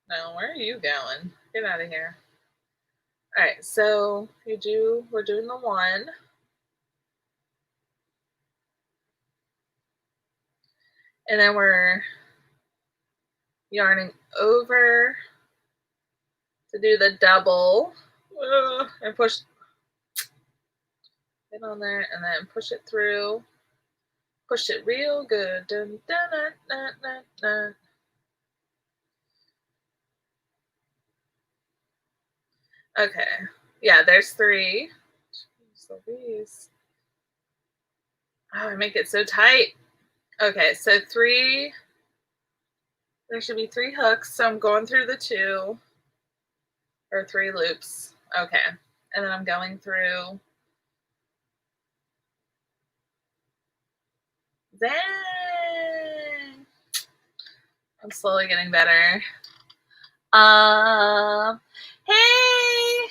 No, where are you going? Get out of here. All right, so we're doing the 1. And then we're yarning over to do the double. And push it on there and then push it through. Push it real good. Dun, dun, dun, dun, dun, dun. Okay. Yeah, there's 3. Jeez, oh, I make it so tight. Okay, so 3. There should be 3 hooks. So I'm going through the 2 or 3 loops. Okay. And then I'm going through. Dang. I'm slowly getting better.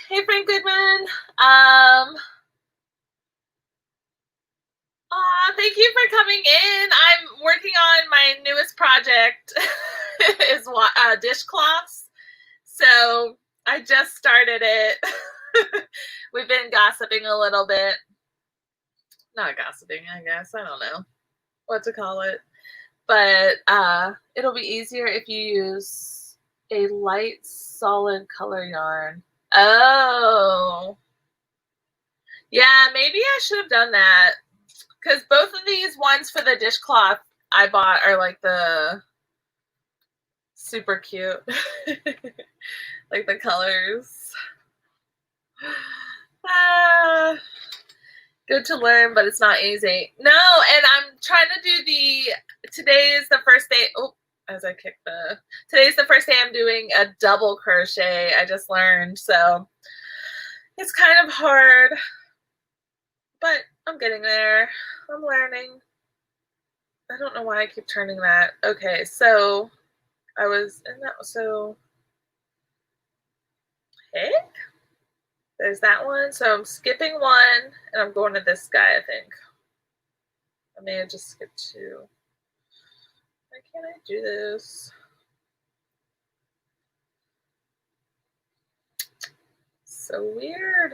Hey Frank Goodman. Aw, thank you for coming in. I'm working on my newest project is dishcloths. So I just started it. We've been gossiping a little bit. Not gossiping, I guess. I don't know what to call it. But it'll be easier if you use a light solid color yarn. Oh. Yeah, maybe I should have done that. Because both of these ones for the dishcloth I bought are like the super cute. Like the colors. Good to learn, but it's not easy. No, and I'm trying to do today is the first day. Oh, today's the first day I'm doing a double crochet. I just learned, so it's kind of hard, but I'm getting there. I'm learning. I don't know why I keep turning that. Okay, so I was in that. So, hey, there's that one. So I'm skipping one, and I'm going to this guy, I think. I may have just skipped two. Why can't I do this? So weird.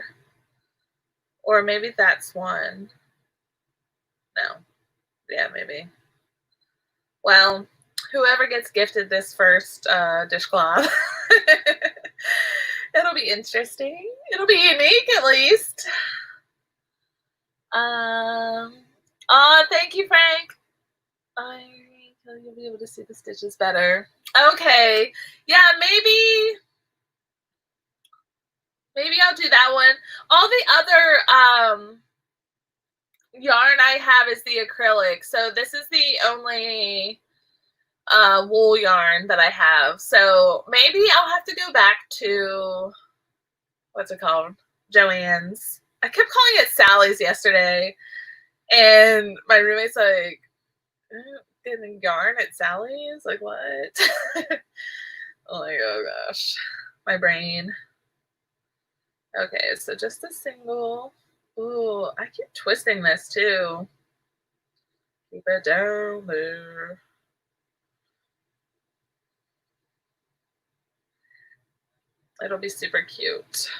Or maybe that's one. No. Yeah, maybe. Well, whoever gets gifted this first dishcloth, it'll be interesting. It'll be unique at least. Oh, thank you, Frank. You'll be able to see the stitches better. Okay. Yeah, maybe I'll do that one. All the other yarn I have is the acrylic. So this is the only wool yarn that I have. So maybe I'll have to go back to, what's it called? Joann's. I kept calling it Sally's yesterday. And my roommate's like, getting yarn at Sally's? Like, what? I'm like, oh gosh. My brain. Okay, so just a single. Ooh, I keep twisting this too. Keep it down there. It'll be super cute.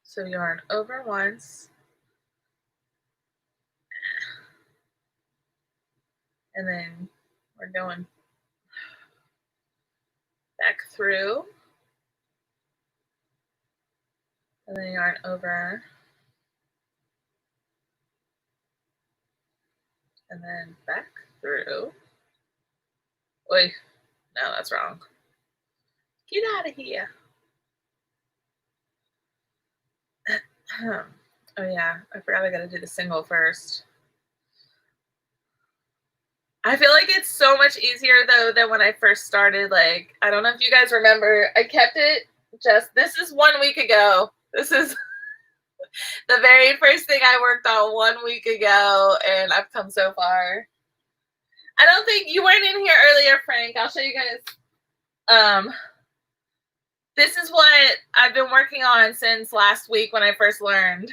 So yarn over once. And then we're going back through. And then yarn over. And then back through. Wait, no, that's wrong. Get out of here. Oh yeah, I forgot I gotta do the single first. I feel like it's so much easier though than when I first started. Like, I don't know if you guys remember, I kept it this is 1 week ago. This is the very first thing I worked on 1 week ago, and I've come so far. I don't think you weren't in here earlier, Frank. I'll show you guys. This is what I've been working on since last week when I first learned.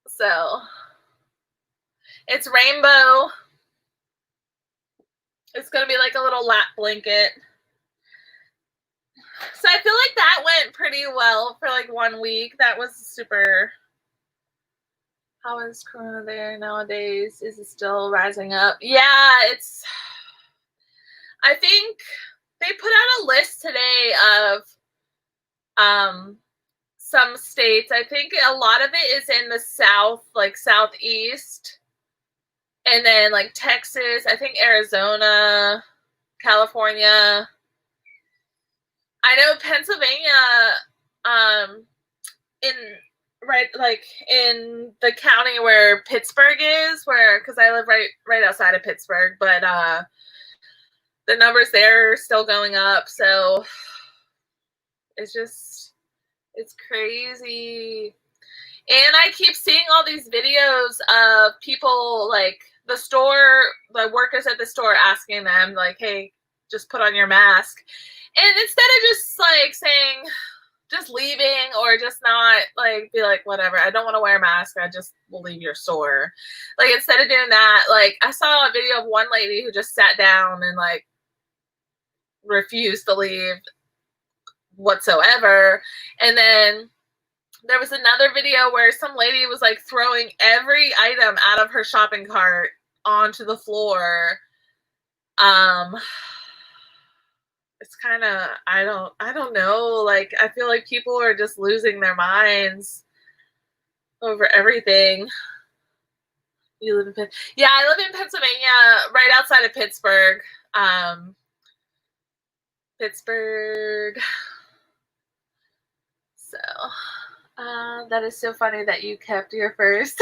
So it's rainbow. It's going to be like a little lap blanket. So I feel like that went pretty well for like 1 week. That was super. How is Corona there nowadays? Is it still rising up? Yeah, I think they put out a list today of some states. I think a lot of it is in the south, like southeast. And then like Texas, I think Arizona, California. I know Pennsylvania, in the county where Pittsburgh is, because I live right outside of Pittsburgh, but the numbers there are still going up, so it's crazy. And I keep seeing all these videos of people, like the workers at the store asking them, like, hey, just put on your mask. And instead of just like saying, just leaving, or just not, like, be like, whatever, I don't want to wear a mask, I just will leave your store. Like, instead of doing that, like, I saw a video of one lady who just sat down and, like, refused to leave whatsoever. And then there was another video where some lady was, like, throwing every item out of her shopping cart onto the floor. It's kind of, I don't know. Like, I feel like people are just losing their minds over everything. You live in yeah, I live in Pennsylvania, right outside of Pittsburgh. Pittsburgh. So, that is so funny that you kept your first.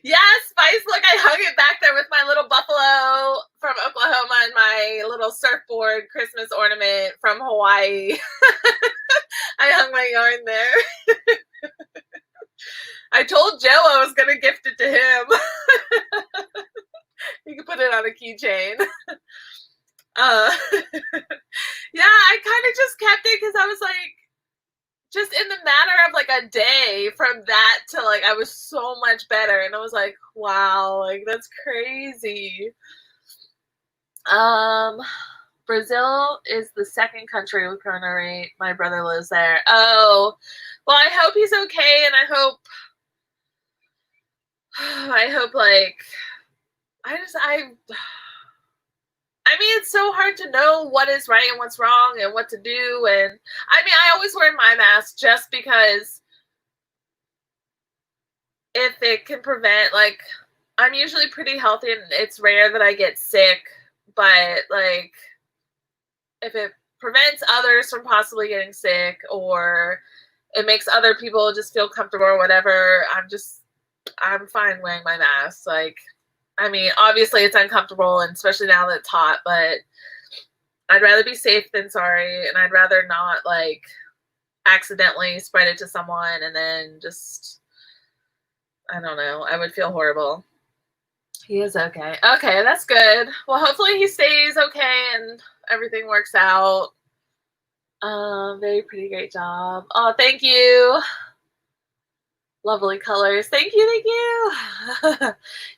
Yes, Spice, look, I hung it back there with my little buffalo from Oklahoma and my little surfboard Christmas ornament from Hawaii. I hung my yarn there. I told Joe I was going to gift it to him. You can put it on a keychain. Yeah, I kind of just kept it because I was like, just in the matter of like a day from that to like, I was so much better. And I was like, wow, like that's crazy. Brazil is the second country with corona rate. My brother lives there. Oh, well, I hope he's okay. And I hope like, I mean, it's so hard to know what is right and what's wrong and what to do. And I mean, I always wear my mask just because if it can prevent, like, I'm usually pretty healthy and it's rare that I get sick, but like, if it prevents others from possibly getting sick or it makes other people just feel comfortable or whatever, I'm fine wearing my mask. Like, I mean, obviously it's uncomfortable, and especially now that it's hot, but I'd rather be safe than sorry, and I'd rather not, like, accidentally spread it to someone and then just, I don't know, I would feel horrible. He is okay. Okay, that's good. Well, hopefully he stays okay and everything works out. Very pretty, great job. Oh, thank you. Lovely colors. Thank you.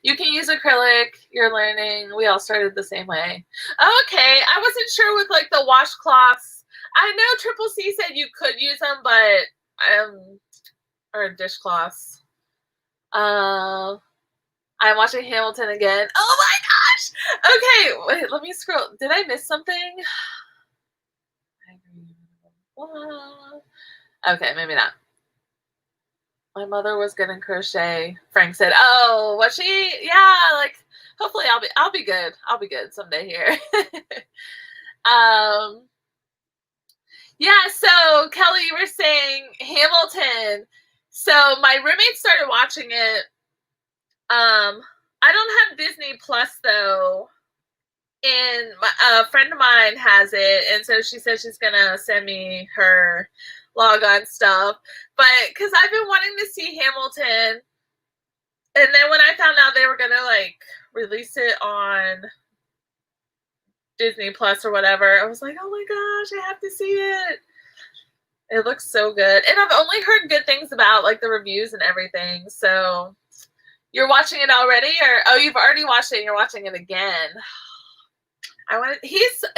You can use acrylic. You're learning. We all started the same way. Okay, I wasn't sure with like the washcloths. I know Triple C said you could use them, but or dishcloths. I'm watching Hamilton again. Oh my gosh! Okay, wait, let me scroll. Did I miss something? Okay, maybe not. My mother was gonna crochet. Frank said, "Oh, was she? Yeah, like hopefully I'll be good. I'll be good someday here." Yeah, so Kelly, you were saying Hamilton. So my roommate started watching it. I don't have Disney Plus though, and a friend of mine has it, and so she said she's gonna send me her log on stuff. But because I've been wanting to see Hamilton, and then when I found out they were gonna like release it on Disney Plus or whatever, I was like, oh my gosh, I have to see it. It looks so good, and I've only heard good things about like the reviews and everything. So you're watching it already, or you've already watched it and you're watching it again? He's a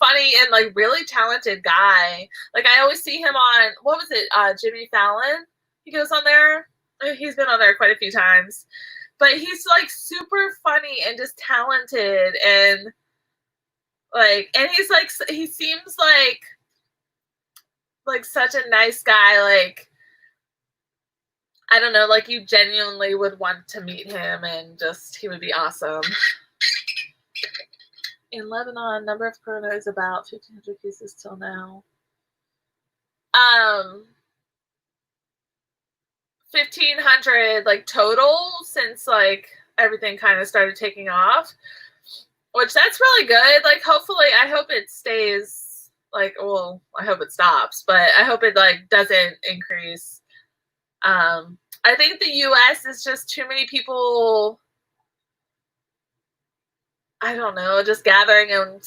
funny and like really talented guy. Like I always see him on, what was it, Jimmy Fallon? He goes on there. He's been on there quite a few times. But he's like super funny and just talented, and like, and he's like, he seems like such a nice guy. Like, I don't know, like you genuinely would want to meet him, and just, he would be awesome. In Lebanon, number of corona is about 1,500 cases till now. 1,500 like total since like everything kind of started taking off, which that's really good. Like hopefully, I hope it stays like, well, I hope it stops, but I hope it like doesn't increase. I think the US is just too many people, I don't know, just gathering and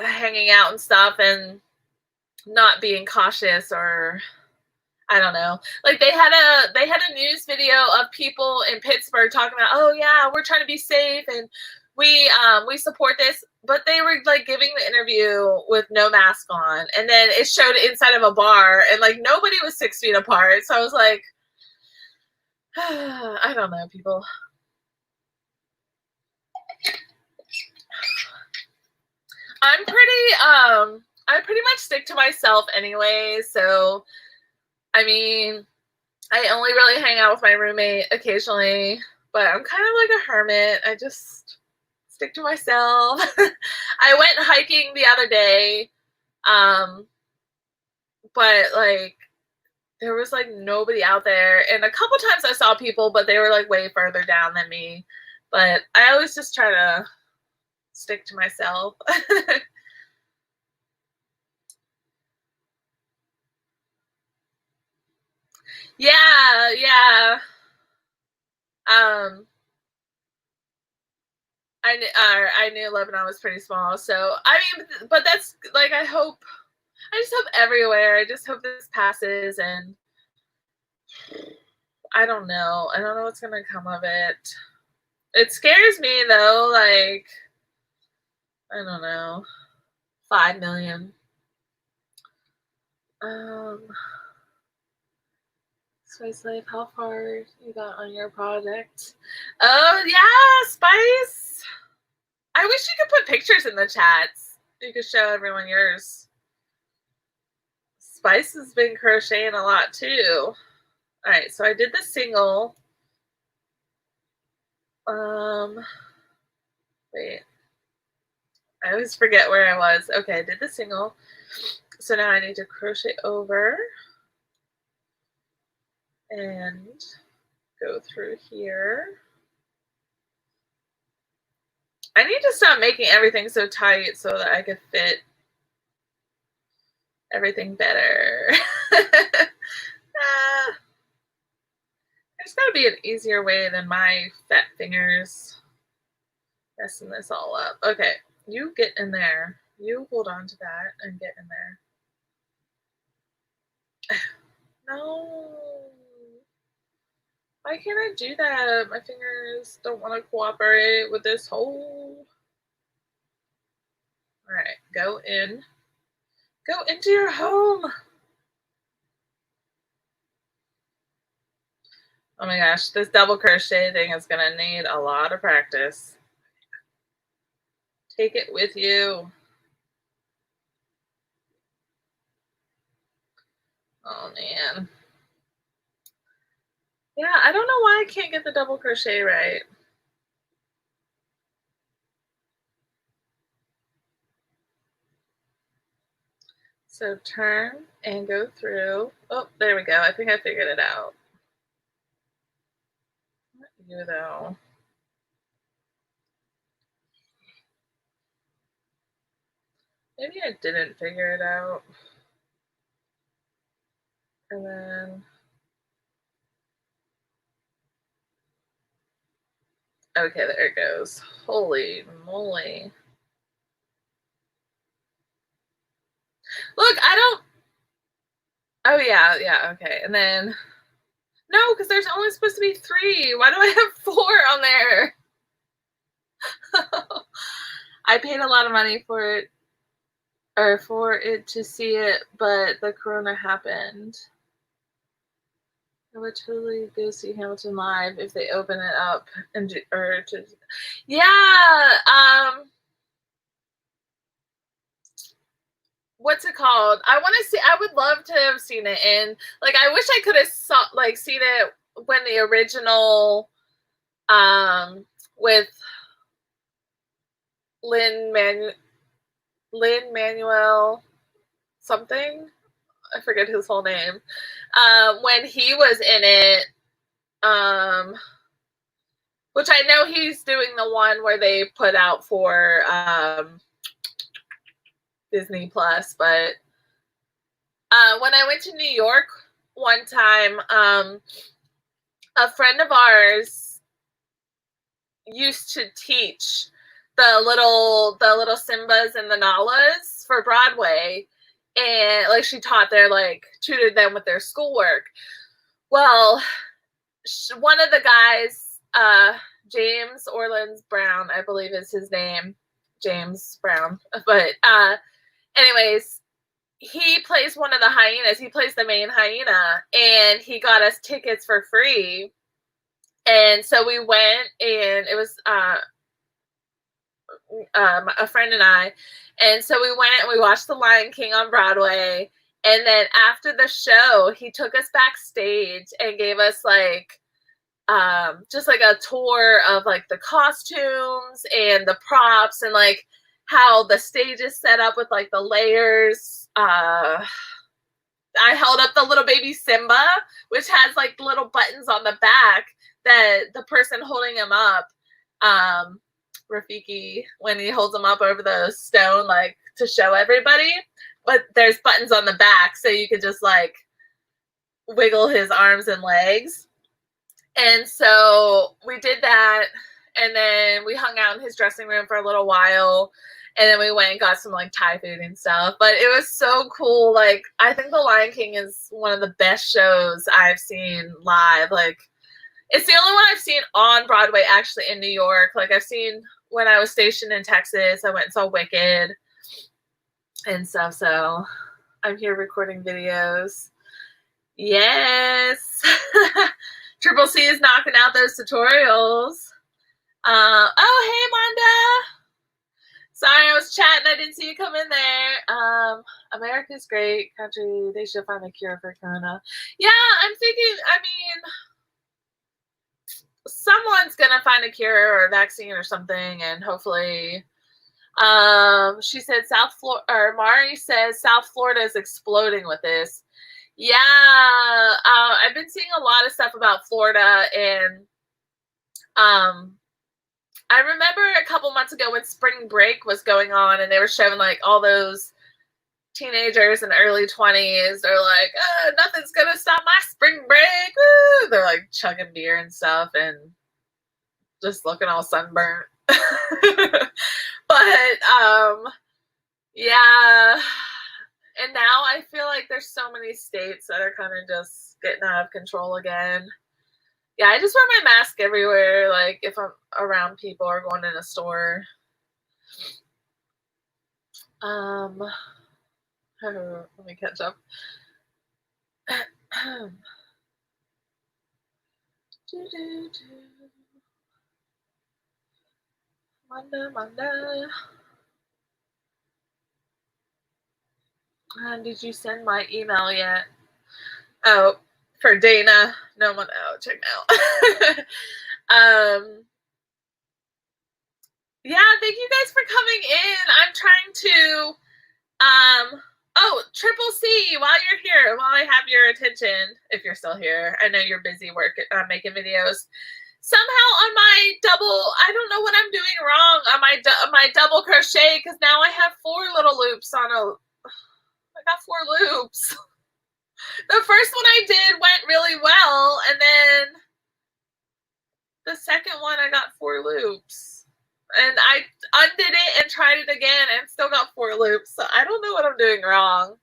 hanging out and stuff, and not being cautious, or I don't know. Like they had a news video of people in Pittsburgh talking about, oh yeah, we're trying to be safe and we support this, but they were like giving the interview with no mask on, and then it showed inside of a bar and like nobody was 6 feet apart. So I was like, I don't know, people. I pretty much stick to myself anyway, so I mean, I only really hang out with my roommate occasionally, but I'm kind of like a hermit. I just stick to myself. I went hiking the other day, but like there was like nobody out there, and a couple times I saw people, but they were like way further down than me. But I always just try to stick to myself. Yeah, yeah. Um, I knew Lebanon was pretty small, so I mean, but that's like I just hope everywhere. I just hope this passes, and I don't know. I don't know what's gonna come of it. It scares me though. Like I don't know. 5 million. Um, Spice Life, how far you got on your project? Oh yeah, Spice. I wish you could put pictures in the chats. You could show everyone yours. Spice has been crocheting a lot too. All right, so I did the single. Wait. I always forget where I was. Okay, I did the single. So now I need to crochet over and go through here. I need to stop making everything so tight so that I can fit everything better. There's got to be an easier way than my fat fingers messing this all up. Okay, you get in there. You hold on to that and get in there. No. Why can't I do that? My fingers don't want to cooperate with this hole. All right, go in. Go into your home. Oh my gosh, this double crochet thing is going to need a lot of practice. Take it with you. Oh man. Yeah, I don't know why I can't get the double crochet right. So turn and go through. Oh, there we go. I think I figured it out. Not you though. Maybe I didn't figure it out. And then, okay, there it goes. Holy moly. Look, I don't, oh yeah, okay. And then, no, because there's only supposed to be 3. Why do I have 4 on there? I paid a lot of money for it, or for it to see it, but the corona happened. I would totally go see Hamilton live if they open it up and yeah. What's it called? I want to see. I would love to have seen it in. Like, I wish I could have seen it when the original, with Lin Manuel something. I forget his whole name. When he was in it, which I know he's doing the one where they put out for Disney Plus, but when I went to New York one time, a friend of ours used to teach the little Simbas and the Nalas for Broadway, and like she taught their, like, tutored them with their schoolwork. Well, one of the guys, James Orleans Brown, I believe is his name, James Brown, but anyways, he plays one of the hyenas. He plays the main hyena, and he got us tickets for free. And so we went, and it was a friend and I. And so we went and we watched The Lion King on Broadway. And then after the show, he took us backstage and gave us like just like a tour of like the costumes and the props and like how the stage is set up with like the layers. I held up the little baby Simba, which has like little buttons on the back that the person holding him up, Rafiki, when he holds him up over the stone, like to show everybody, but there's buttons on the back so you could just like wiggle his arms and legs. And so we did that, and then we hung out in his dressing room for a little while, and then we went and got some like Thai food and stuff. But it was so cool. Like, I think The Lion King is one of the best shows I've seen live. Like, it's the only one I've seen on Broadway actually in New York. Like, I've seen when I was stationed in Texas, I went and saw Wicked and stuff. So I'm here recording videos. Yes. Triple C is knocking out those tutorials. Oh, hey, Wanda. Sorry, I was chatting. I didn't see you come in there. America's great country. They should find a cure for Corona. Yeah, I'm thinking, I mean, someone's going to find a cure or a vaccine or something, and hopefully, she said Mari says South Florida is exploding with this. Yeah, I've been seeing a lot of stuff about Florida, and I remember a couple months ago when spring break was going on, and they were showing like all those teenagers in early 20s. They're like, oh, nothing's gonna stop my spring break. Woo! They're like chugging beer and stuff, and just looking all sunburnt. But yeah. And now I feel like there's so many states that are kind of just getting out of control again. Yeah, I just wear my mask everywhere, like if I'm around people or going in a store. Let me catch up. Manda. Did you send my email yet? Oh, for Dana. No one. Oh, check now. Yeah, thank you guys for coming in. I'm trying to. Oh, Triple C. While you're here, while I have your attention, if you're still here, I know you're busy working, making videos. Somehow on my double, I don't know what I'm doing wrong on my double crochet, because now I have 4 little loops on a. I got 4 loops. The first one I did went really well, and then the second one I got 4 loops. And I undid it and tried it again and still got 4 loops. So I don't know what I'm doing wrong.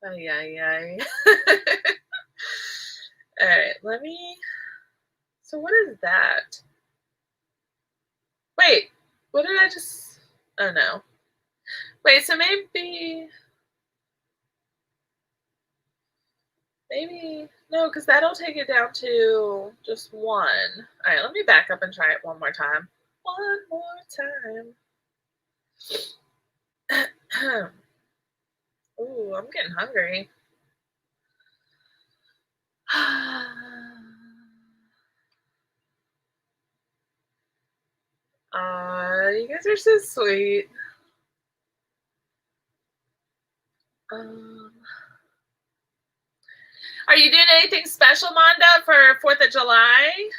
Ay, ay, ay. All right, let me. So what is that? Wait, what did I just. Oh, no. Wait, so maybe. No, because that'll take it down to just 1. All right, let me back up and try it one more time. One more time. Ooh, I'm getting hungry. You guys are so sweet. Are you doing anything special, Manda, for 4th of July?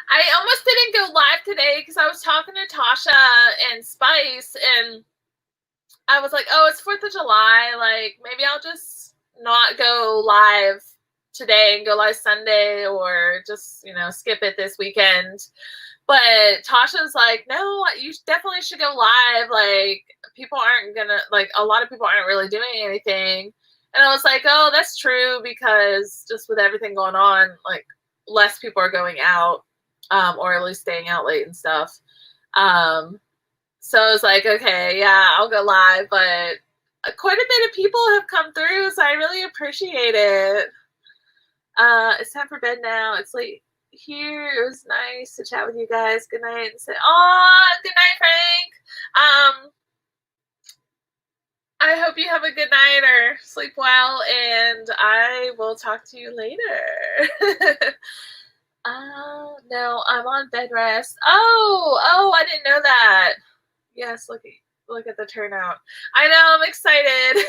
I almost didn't go live today because I was talking to Tasha and Spice, and I was like, oh, it's 4th of July. Like, maybe I'll just not go live today and go live Sunday, or just, you know, skip it this weekend. But Tasha's like, no, you definitely should go live. Like, people aren't gonna, like, a lot of people aren't really doing anything. And I was like, oh, that's true, because just with everything going on, like, less people are going out, or at least staying out late and stuff. So I was like, okay, yeah, I'll go live. But quite a bit of people have come through, so I really appreciate it. It's time for bed now. It's late here. It was nice to chat with you guys. Good night. And say, oh, good night, Frank. I hope you have a good night or sleep well, and I will talk to you later. No, I'm on bed rest. Oh, I didn't know that. Yes, look at the turnout. I know, I'm excited.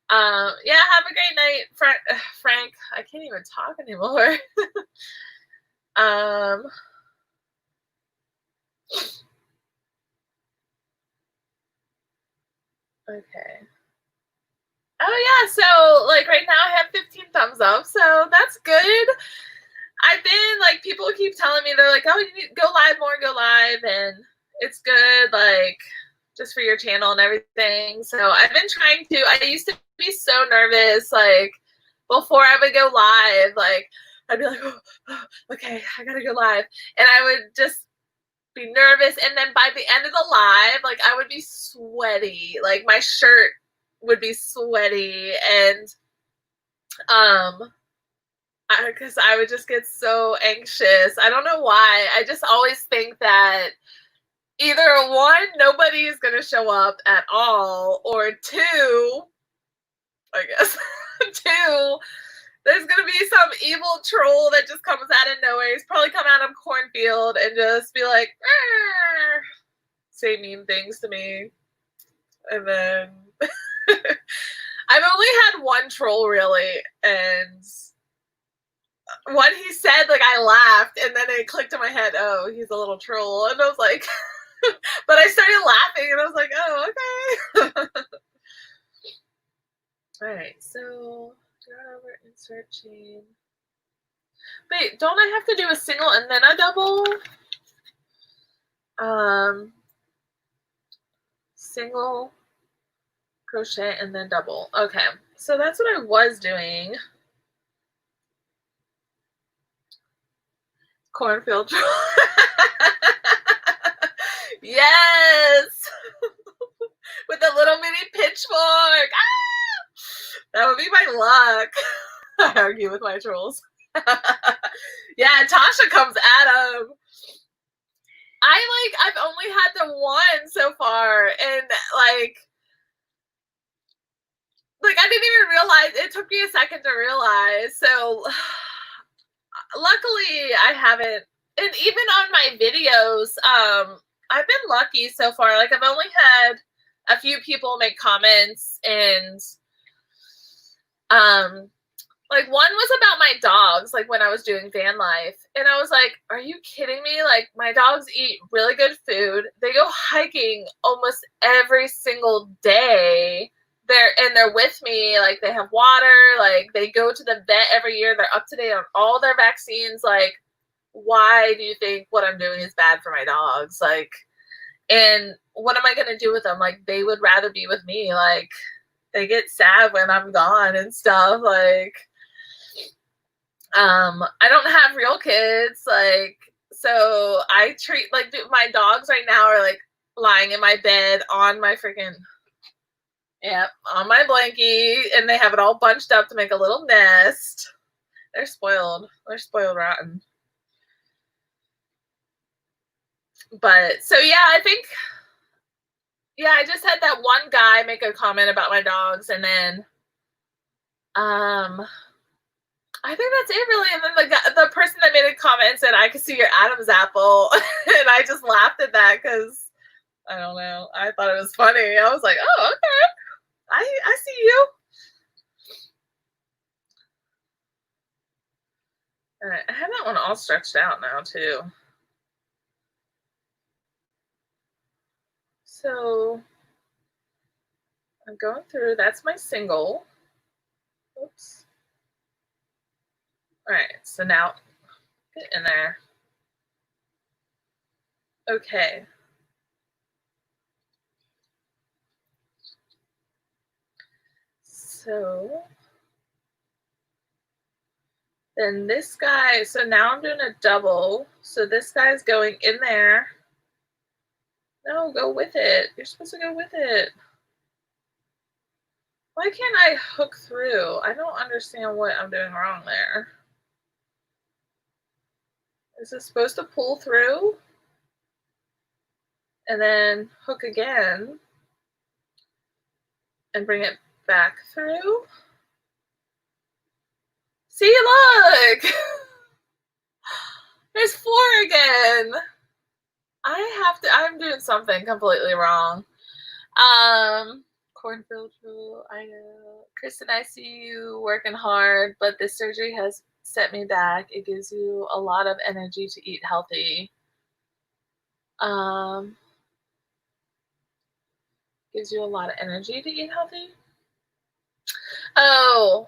Yeah, have a great night, Frank. I can't even talk anymore. Okay. Oh yeah, so like right now I have 15 thumbs up, so that's good. I've been like, people keep telling me, they're like, oh, you need to go live more, go live, and it's good, like, just for your channel and everything. So I've been trying to. I used to be so nervous, like, before I would go live, like, I'd be like, oh, okay, I gotta go live, and I would just be nervous, and then by the end of the live, like, I would be sweaty, like my shirt would be sweaty, and because I would just get so anxious. I don't know why. I just always think that either one, nobody is going to show up at all, or two, I guess, two, there's going to be some evil troll that just comes out of nowhere. He's probably come out of cornfield and just be like, arr, say mean things to me. And then I've only had one troll really, and what he said, like, I laughed, and then it clicked in my head, oh, he's a little troll. And I was like, but I started laughing, and I was like, oh, okay. All right, so turn over, insert chain. Wait, don't I have to do a single and then a double? Single, crochet, and then double. Okay, so that's what I was doing. Cornfield troll. Yes. With a little mini pitchfork. Ah! That would be my luck. I argue with my trolls. Yeah, Tasha comes at him. I've only had the one so far, and like I didn't even realize. It took me a second to realize. So luckily I haven't, and even on my videos, I've been lucky so far. Like, I've only had a few people make comments, and like, one was about my dogs, like, when I was doing van life, and I was like, are you kidding me? Like, my dogs eat really good food. They go hiking almost every single day. They're with me. Like, they have water. Like, they go to the vet every year. They're up to date on all their vaccines. Like, why do you think what I'm doing is bad for my dogs? Like, and what am I going to do with them? Like, they would rather be with me. Like, they get sad when I'm gone and stuff. Like, I don't have real kids, like, so I treat, like, my dogs right now are like lying in my bed on my freaking, yep, on my blankie, and they have it all bunched up to make a little nest. They're spoiled rotten. But so yeah, I think, yeah, I just had that one guy make a comment about my dogs, and then I think that's it, really. And then the person that made a comment said, I could see your Adam's apple. And I just laughed at that because, I don't know, I thought it was funny. I was like, oh, okay. I see you. All right, I have that one all stretched out now, too. So I'm going through. That's my single. Oops. All right, so now get in there. Okay. So then this guy, so now I'm doing a double. So this guy's going in there. No, go with it. You're supposed to go with it. Why can't I hook through? I don't understand what I'm doing wrong there. Is it supposed to pull through? And then hook again and bring it back through? See, look! There's 4 again. I'm doing something completely wrong. Cornfield rule, I know. Kristen, I see you working hard, but this surgery has set me back. It gives you a lot of energy to eat healthy. Gives you a lot of energy to eat healthy. Oh,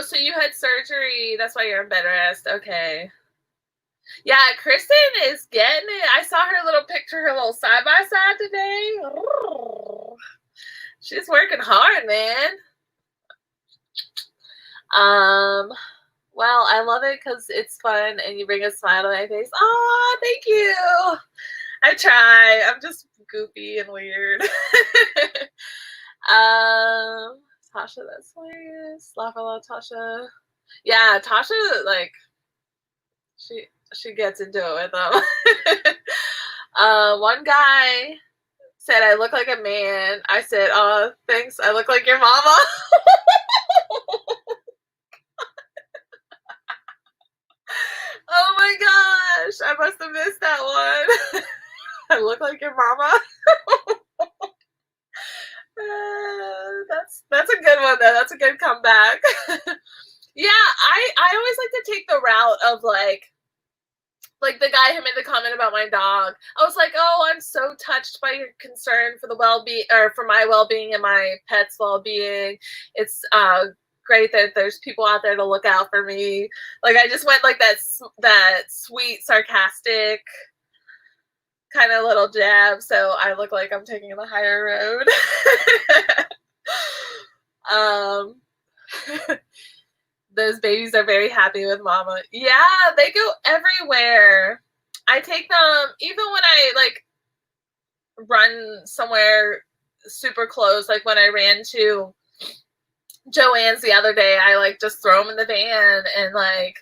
so you had surgery. That's why you're in bed rest. Okay. Yeah, Kristen is getting it. I saw her little picture, her little side-by-side today. She's working hard, man. Well, I love it because it's fun and you bring a smile to my face. Oh, thank you. I try. I'm just goofy and weird. Tasha, that's hilarious. Laugh a lot, Tasha. Yeah, Tasha, like, she gets into it with them. One guy said I look like a man. I said, oh, thanks. I look like your mama. Oh my gosh. I must have missed that one. I look like your mama. That's a good one though. That's a good comeback. Yeah, I always like to take the route of like the guy who made the comment about my dog. I was like, oh, I'm so touched by your concern for the well-being, or for my well-being and my pet's well-being. It's great that there's people out there to look out for me. Like, I just went like that sweet, sarcastic kind of little jab, so I look like I'm taking the higher road. Those babies are very happy with mama. Yeah, they go everywhere. I take them, even when I like run somewhere super close, like when I ran to Joann's the other day, I like just throw them in the van, and like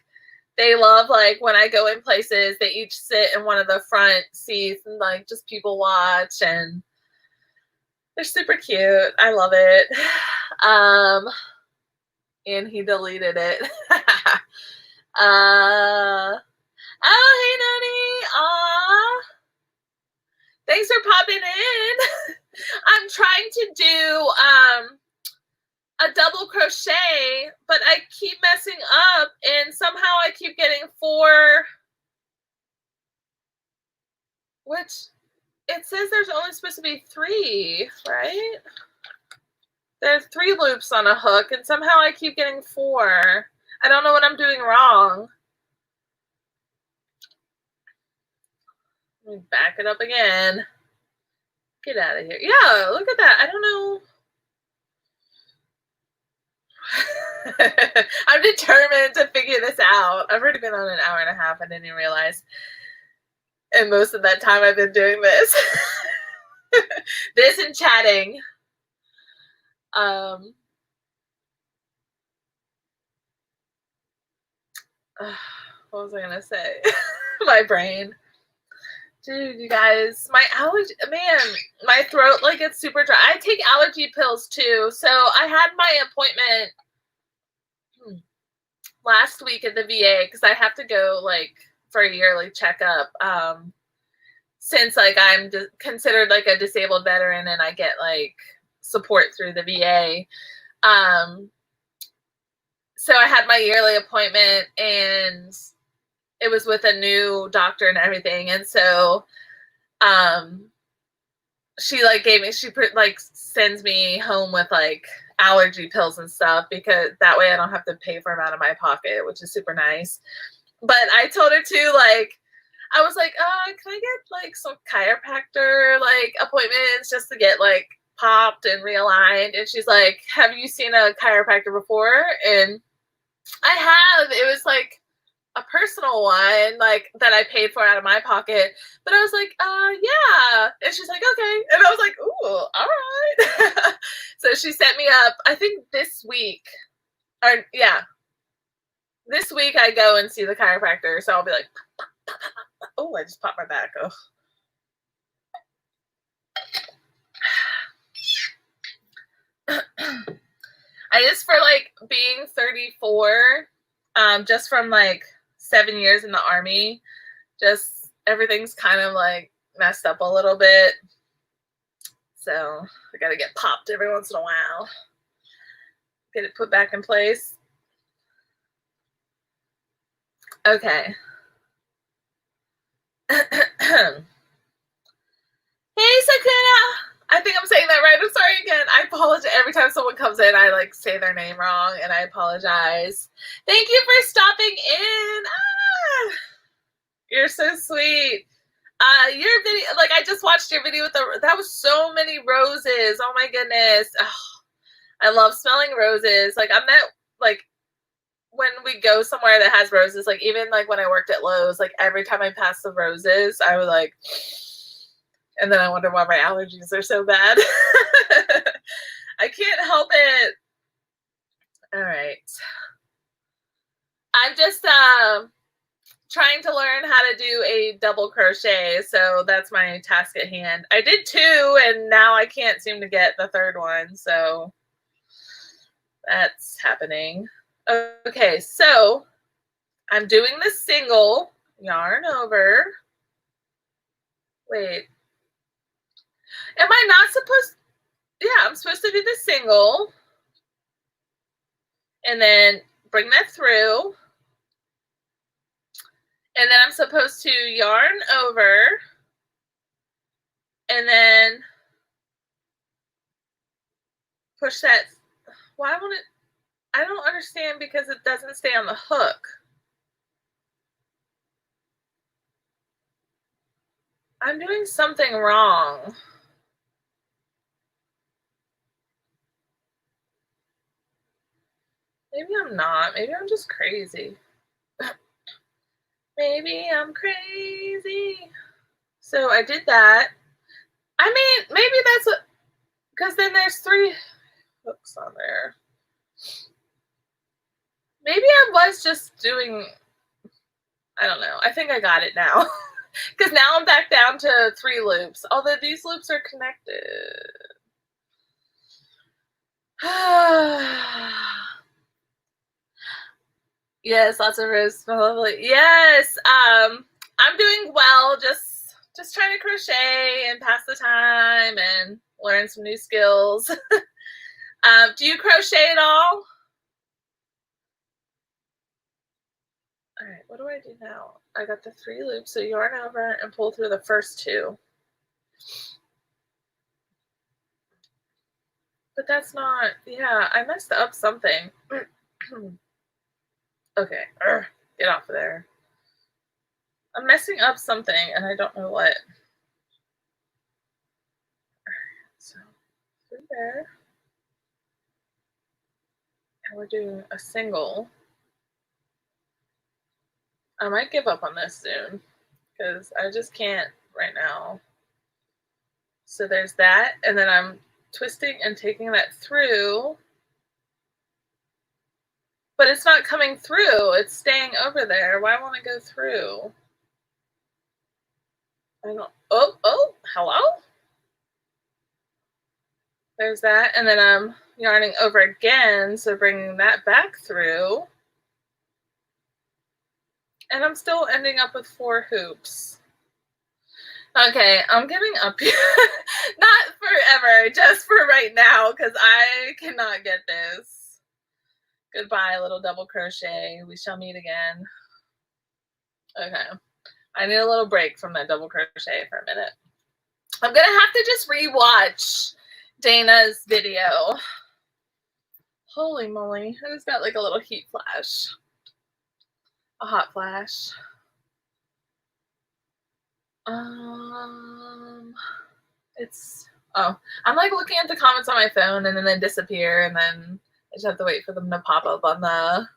they love, like, when I go in places, they each sit in one of the front seats and like just people watch, and they're super cute. I love it. And he deleted it. Oh, hey, Noni. Aw. Thanks for popping in. I'm trying to do a double crochet, but I keep messing up, and somehow I keep getting 4, which it says there's only supposed to be 3, right? There's 3 loops on a hook, and somehow I keep getting 4. I don't know what I'm doing wrong. Let me back it up again. Get out of here. Yeah, look at that. I don't know. I'm determined to figure this out. I've already been on an hour and a half. I didn't even realize. And most of that time I've been doing this. This and chatting. What was I gonna say? My brain. Dude, you guys, my allergy, man, my throat like gets super dry. I take allergy pills too. So I had my appointment last week at the VA because I have to go like for a yearly checkup. Since like I'm considered like a disabled veteran and I get like support through the VA. So I had my yearly appointment, and it was with a new doctor and everything. And so she like gave me, she like sends me home with like allergy pills and stuff, because that way I don't have to pay for them out of my pocket, which is super nice. But I told her to, like, I was like, can I get like some chiropractor like appointments just to get like popped and realigned? And she's like, have you seen a chiropractor before? And I have. It was like a personal one, like that I paid for out of my pocket. But I was like, yeah. And she's like, okay. And I was like, ooh, all right. So she set me up, I think this week, or yeah, this week I go and see the chiropractor. So I'll be like, oh, I just popped my back. Oh. I just, for like being 34, just from like 7 years in the Army, just everything's kind of like messed up a little bit. So I gotta get popped every once in a while. Get it put back in place. Okay. Hey, Sakuna! I think I'm saying that right. I'm sorry again. I apologize. Every time someone comes in, I like say their name wrong, and I apologize. Thank you for stopping in. Ah, you're so sweet. Your video, like I just watched your video with that was so many roses. Oh my goodness. Oh, I love smelling roses. Like I'm not like when we go somewhere that has roses, like even like when I worked at Lowe's, like every time I passed the roses, I was like, and then I wonder why my allergies are so bad. I can't help it. All right. I'm just trying to learn how to do a double crochet. So that's my task at hand. I did 2 and now I can't seem to get the 3rd one. So that's happening. Okay, so I'm doing the single, yarn over. Wait. Am I not supposed? Yeah, I'm supposed to do the single. And then bring that through. And then I'm supposed to yarn over. And then push that. Why won't it? I don't understand because it doesn't stay on the hook. I'm doing something wrong. Maybe I'm not. Maybe I'm just crazy. Maybe I'm crazy. So I did that. I mean, maybe that's what, because then there's 3 hooks on there. Maybe I was just doing, I don't know. I think I got it now. Because now I'm back down to 3 loops. Although these loops are connected. Yes, lots of roses. Lovely. Yes. I'm doing well. Just trying to crochet and pass the time and learn some new skills. Do you crochet at all? All right, what do I do now? I got the 3 loops, so yarn over and pull through the first 2. But that's not, yeah, I messed up something. Okay, get off of there. I'm messing up something and I don't know what. So through there. And we're doing a single. I might give up on this soon because I just can't right now. So there's that, and then I'm twisting and taking that through, but it's not coming through. It's staying over there. Why won't it go through? I don't, oh, hello? There's that, and then I'm yarning over again, so bringing that back through. And I'm still ending up with 4 hoops. Okay, I'm giving up here. Not forever, just for right now, because I cannot get this. Goodbye, little double crochet. We shall meet again. Okay. I need a little break from that double crochet for a minute. I'm going to have to just rewatch Dana's video. Holy moly. I just got like a little heat flash. A hot flash. I'm like looking at the comments on my phone and then they disappear and then I just have to wait for them to pop up on the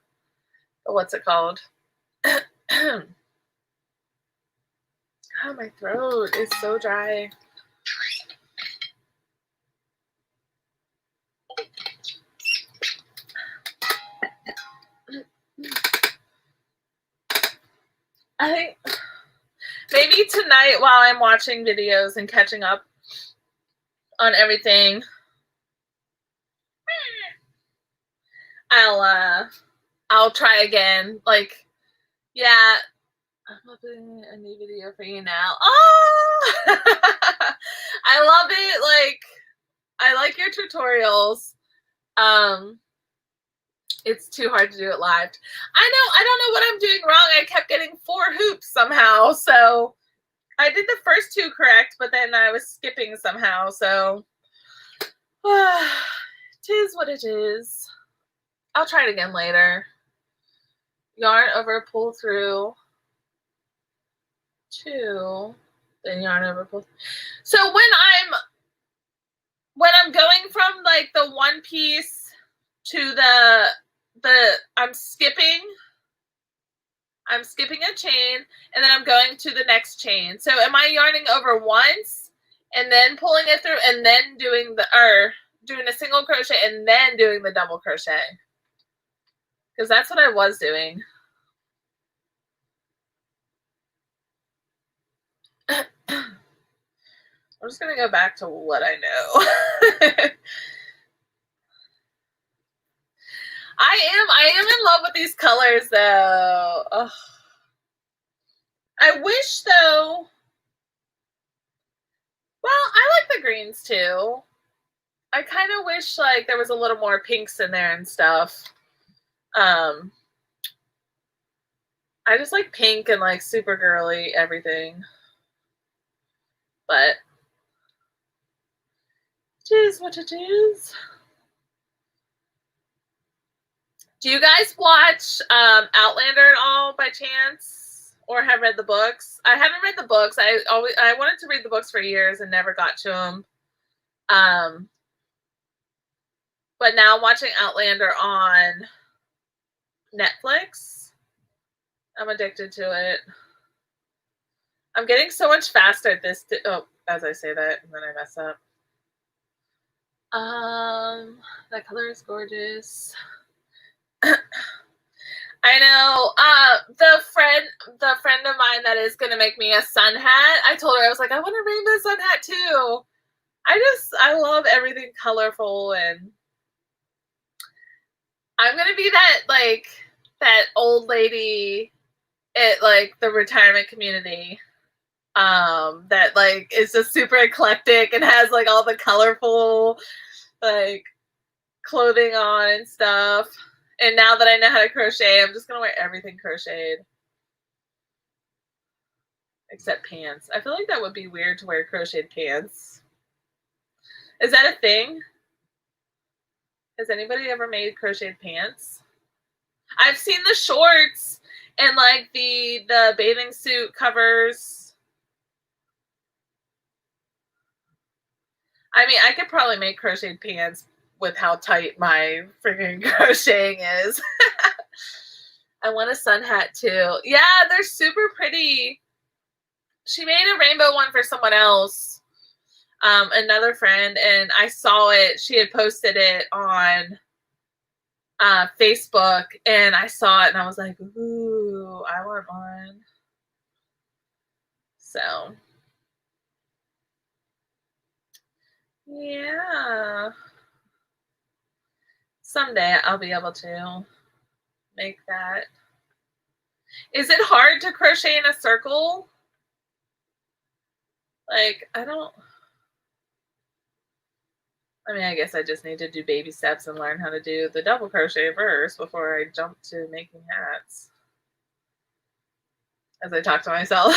what's it called? Oh, my throat is so dry. I think maybe tonight while I'm watching videos and catching up on everything, I'll try again. Like, yeah, I'm uploading a new video for you now. Oh, I love it. Like, I like your tutorials. It's too hard to do it live. I don't know what I'm doing wrong. I kept getting 4 hoops somehow. So I did the first 2 correct, but then I was skipping somehow. So it is what it is. I'll try it again later. Yarn over, pull through 2, then yarn over, pull through. So when I'm going from like the one piece to I'm skipping a chain and then I'm going to the next chain. So am I yarning over once and then pulling it through and then doing a single crochet and then doing the double crochet? Because that's what I was doing. I'm just going to go back to what I know. I am in love with these colors though. Ugh. I wish though, well, I like the greens too. I kind of wish like there was a little more pinks in there and stuff. I just like pink and like super girly everything. But it is what it is. Do you guys watch Outlander at all by chance, or have read the books? I haven't read the books. I wanted to read the books for years and never got to them. But now I'm watching Outlander on Netflix. I'm addicted to it. I'm getting so much faster at this. As I say that, and then I mess up. That color is gorgeous. I know. The friend of mine that is gonna make me a sun hat. I told her, I was like, I want a rainbow sun hat too. I love everything colorful, and I'm gonna be that old lady at like the retirement community. That like is just super eclectic and has like all the colorful like clothing on and stuff. And now that I know how to crochet, I'm just gonna wear everything crocheted. Except pants. I feel like that would be weird to wear crocheted pants. Is that a thing? Has anybody ever made crocheted pants? I've seen the shorts and like the bathing suit covers. I mean, I could probably make crocheted pants with how tight my freaking crocheting is. I want a sun hat too. Yeah, they're super pretty. She made a rainbow one for someone else, another friend, and I saw it. She had posted it on Facebook, and I saw it, and I was like, ooh, I want one. So, yeah. Someday I'll be able to make that. Is it hard to crochet in a circle? Like, I mean, I guess I just need to do baby steps and learn how to do the double crochet first before I jump to making hats. As I talk to myself.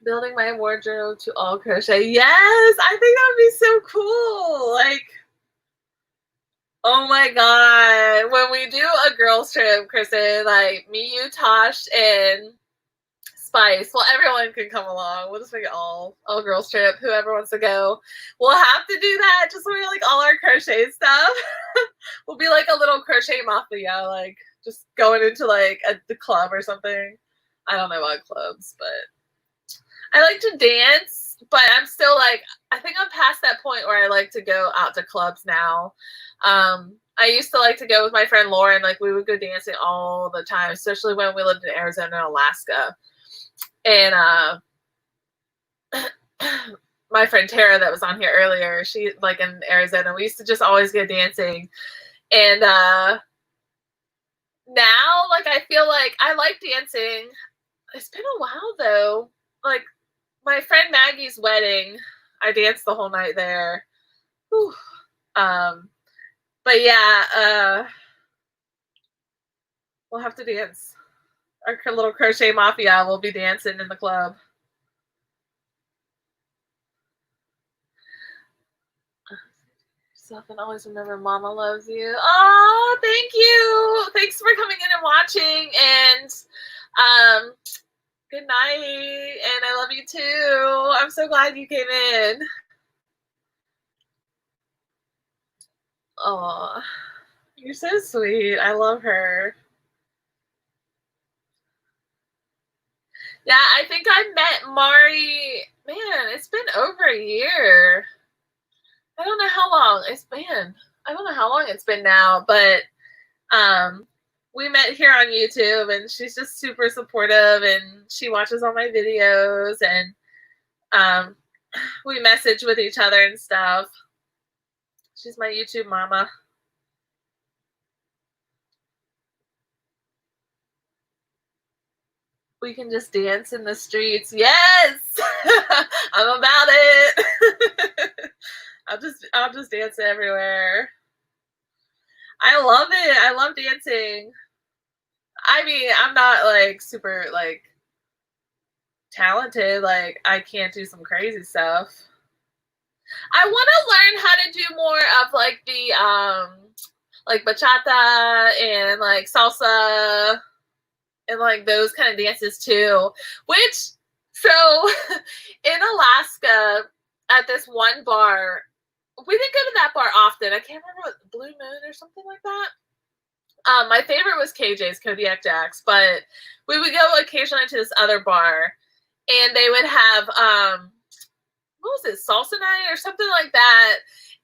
Building my wardrobe to all crochet. Yes, I think that would be so cool. Like, Oh my god. When we do a girls trip, Kristen, like me, you, Tosh, and Spice. Well, everyone can come along. We'll just make it all girls trip. Whoever wants to go, we'll have to do that. Just wear like all our crochet stuff. We'll be like a little crochet mafia, like just going into like the club or something. I don't know about clubs, but I like to dance. But I'm still like, I think I'm past that point where I like to go out to clubs now. I used to like to go with my friend Lauren. Like we would go dancing all the time, especially when we lived in Arizona and Alaska. And my friend Tara that was on here earlier, she like in Arizona, we used to just always go dancing. And now like I feel like I like dancing. It's been a while though. Like my friend Maggie's wedding, I danced the whole night there. Whew. But yeah, we'll have to dance. Our little crochet mafia will be dancing in the club. And always remember Mama loves you. Oh, thank you. Thanks for coming in and watching. And good night. And I love you too. I'm so glad you came in. Oh, you're so sweet. I love her. Yeah, I think I met Mari. Man, it's been over a year. I don't know how long it's been. I don't know how long it's been now, but we met here on YouTube, and she's just super supportive, and she watches all my videos, and we message with each other and stuff. She's my YouTube mama. We can just dance in the streets. Yes, I'm about it. I'll just dance everywhere. I love it. I love dancing. I mean, I'm not like super like talented. Like I can't do some crazy stuff. I want to learn how to do more of like the like bachata and like salsa and like those kind of dances too. Which so in Alaska at this one bar, we didn't go to that bar often. I can't remember what, Blue Moon or something like that. My favorite was KJ's, Kodiak Jack's, but we would go occasionally to this other bar, and they would have what was it, salsa night or something like that,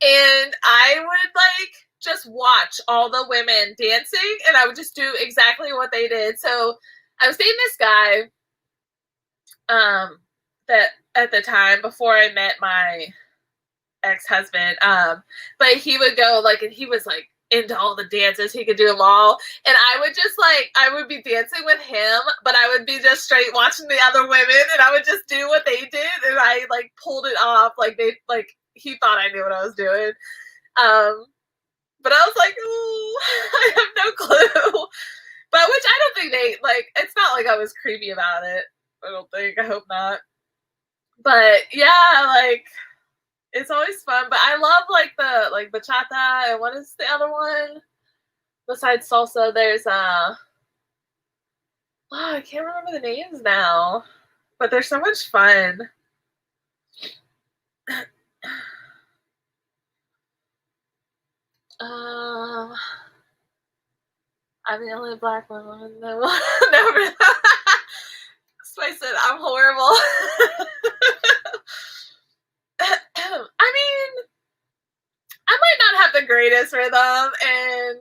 and I would like just watch all the women dancing, and I would just do exactly what they did. So I was dating this guy that at the time before I met my ex-husband, but he would go like, and he was like into all the dances, he could do them all, and I would just like, I would be dancing with him, but I would be just straight watching the other women, and I would just do what they did, and I like pulled it off, like they, like he thought I knew what I was doing, but I was like, ooh, I have no clue, but which I don't think they, like, it's not like I was creepy about it, I don't think, I hope not, but yeah, like it's always fun. But I love like the like bachata, and what is the other one besides salsa? There's oh, I can't remember the names now, but they're so much fun. I'm the only black woman. No, Spice said I'm horrible. I mean, I might not have the greatest rhythm, and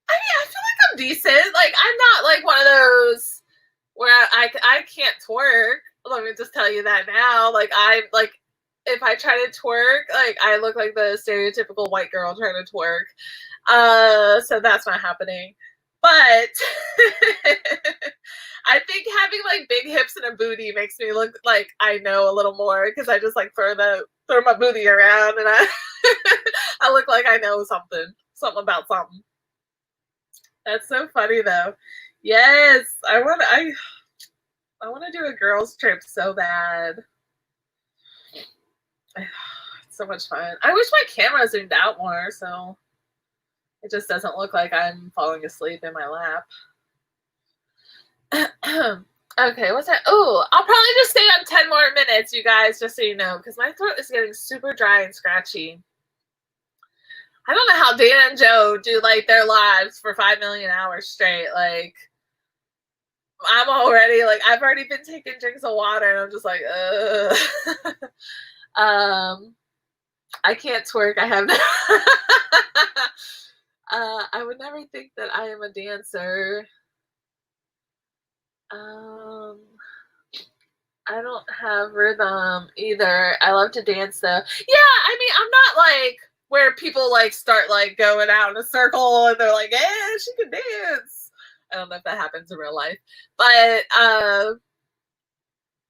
I mean, I feel like I'm decent. Like, I'm not like one of those where I can't twerk. Let me just tell you that now. Like, I like if I try to twerk, like I look like the stereotypical white girl trying to twerk. So that's not happening. But I think having like big hips and a booty makes me look like I know a little more, because I just like throw my booty around, and I I look like I know something about something. That's so funny though. Yes, I want to do a girls trip so bad. It's so much fun. I wish my camera zoomed out more, so It just doesn't look like I'm falling asleep in my lap. Okay, what's that? Oh, I'll probably just stay on 10 more minutes, you guys, just so you know, because my throat is getting super dry and scratchy. I don't know how Dana and Joe do like their lives for 5 million hours straight. Like, I'm already like, I've already been taking drinks of water, and I'm just like, I can't twerk. I have no. I would never think that I am a dancer. I don't have rhythm either. I love to dance though. Yeah, I mean, I'm not like where people like start like going out in a circle and they're like, "Hey, she can dance." I don't know if that happens in real life, but I don't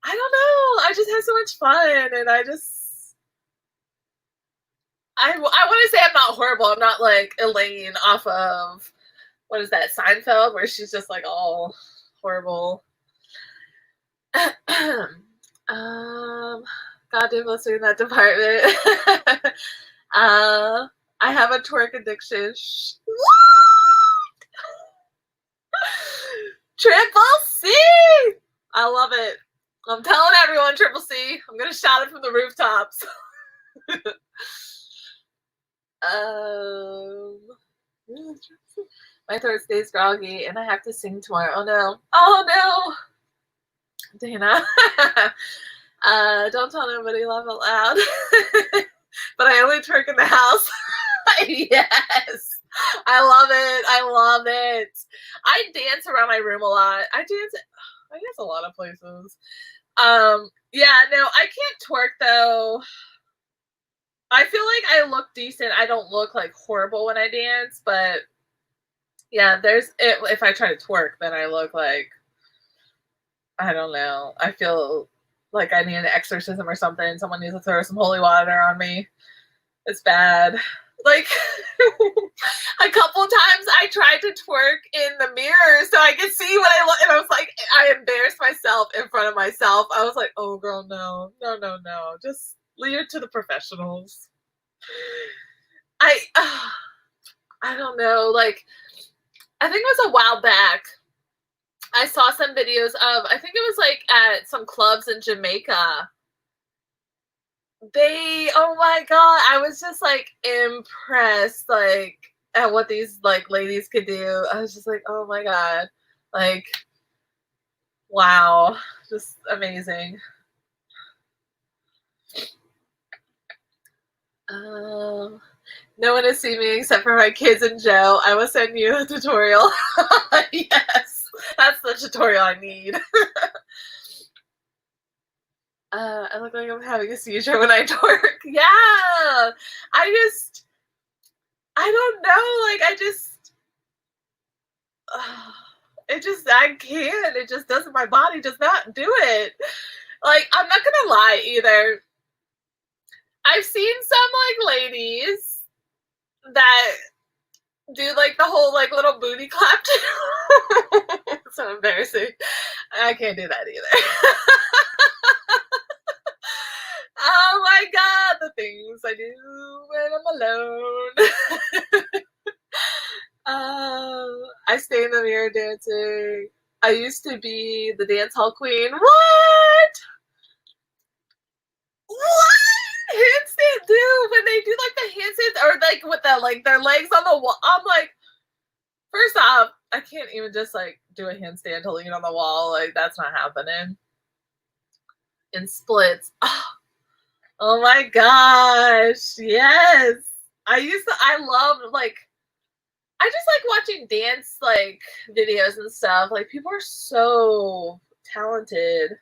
know. I just have so much fun, and I want to say I'm not horrible. I'm not like Elaine off of what is that, Seinfeld, where she's just like all horrible. Goddamn, let's in that department. I have a twerk addiction. What? Triple C! I love it. I'm telling everyone, Triple C. I'm gonna shout it from the rooftops. My throat stays groggy, and I have to sing tomorrow. Oh no! Oh no! Dana, don't tell nobody, laugh out loud. But I only twerk in the house. Yes, I love it. I love it. I dance around my room a lot. I dance a lot of places. Yeah, no, I can't twerk though. I feel like I look decent. I don't look like horrible when I dance, but yeah, if I try to twerk, then I look like, I don't know. I feel like I need an exorcism or something. Someone needs to throw some holy water on me. It's bad. Like, a couple times I tried to twerk in the mirror so I could see what I look, and I was like, I embarrassed myself in front of myself. I was like, oh girl, no. Just leave it to the professionals. I don't know. Like, I think it was a while back. I saw some videos of, I think it was like at some clubs in Jamaica. Oh my God, I was just like impressed, like at what these like ladies could do. I was just like, oh my God, like, wow, just amazing. No one has seen me except for my kids and Joe. I will send you a tutorial. Yes, that's the tutorial I need. I look like I'm having a seizure when I twerk. Yeah, I don't know. Like, I can't. It just doesn't. My body does not do it. Like, I'm not gonna lie either. I've seen some like ladies that do like the whole like little booty clap. It's so embarrassing. I can't do that either. Oh my God, the things I do when I'm alone. I stay in the mirror dancing. I used to be the dance hall queen. What? Handstand, dude? When they do like the handstands or like with the like their legs on the wall, I'm like, first off, I can't even just like do a handstand to lean on the wall. Like, that's not happening. In splits. Oh my gosh. Yes. I love like, I just like watching dance like videos and stuff. Like, people are so talented.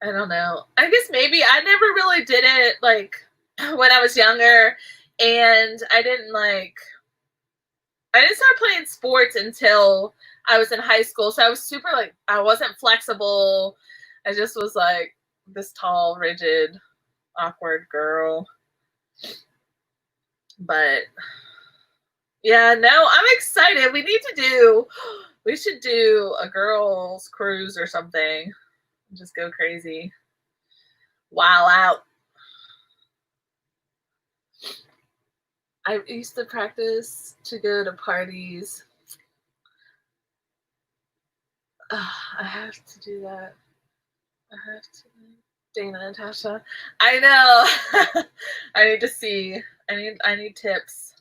I don't know. I guess maybe I never really did it like when I was younger, and I didn't start playing sports until I was in high school. So I was super like, I wasn't flexible. I just was like this tall, rigid, awkward girl. But yeah, no, I'm excited. We should do a girls' cruise or something. Just go crazy. Wow out. I used to practice to go to parties. I have to do that. I have to. Dana and Tasha. I know. I need to see. I need tips.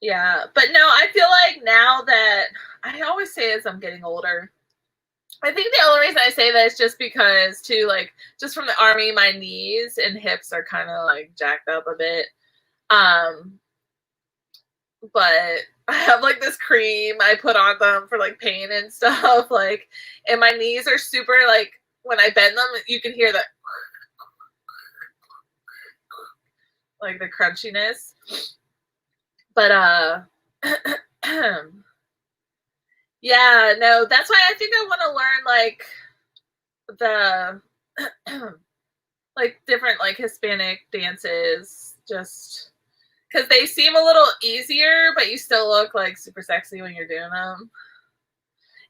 Yeah, but no, I feel like now that I always say as I'm getting older, I think the only reason I say that is just because too, like, just from the army, my knees and hips are kind of like jacked up a bit. But I have like this cream I put on them for like pain and stuff, like, and my knees are super, like, when I bend them, you can hear the like the crunchiness. But yeah, no, that's why I think I want to learn like the like different like Hispanic dances, just because they seem a little easier, but you still look like super sexy when you're doing them.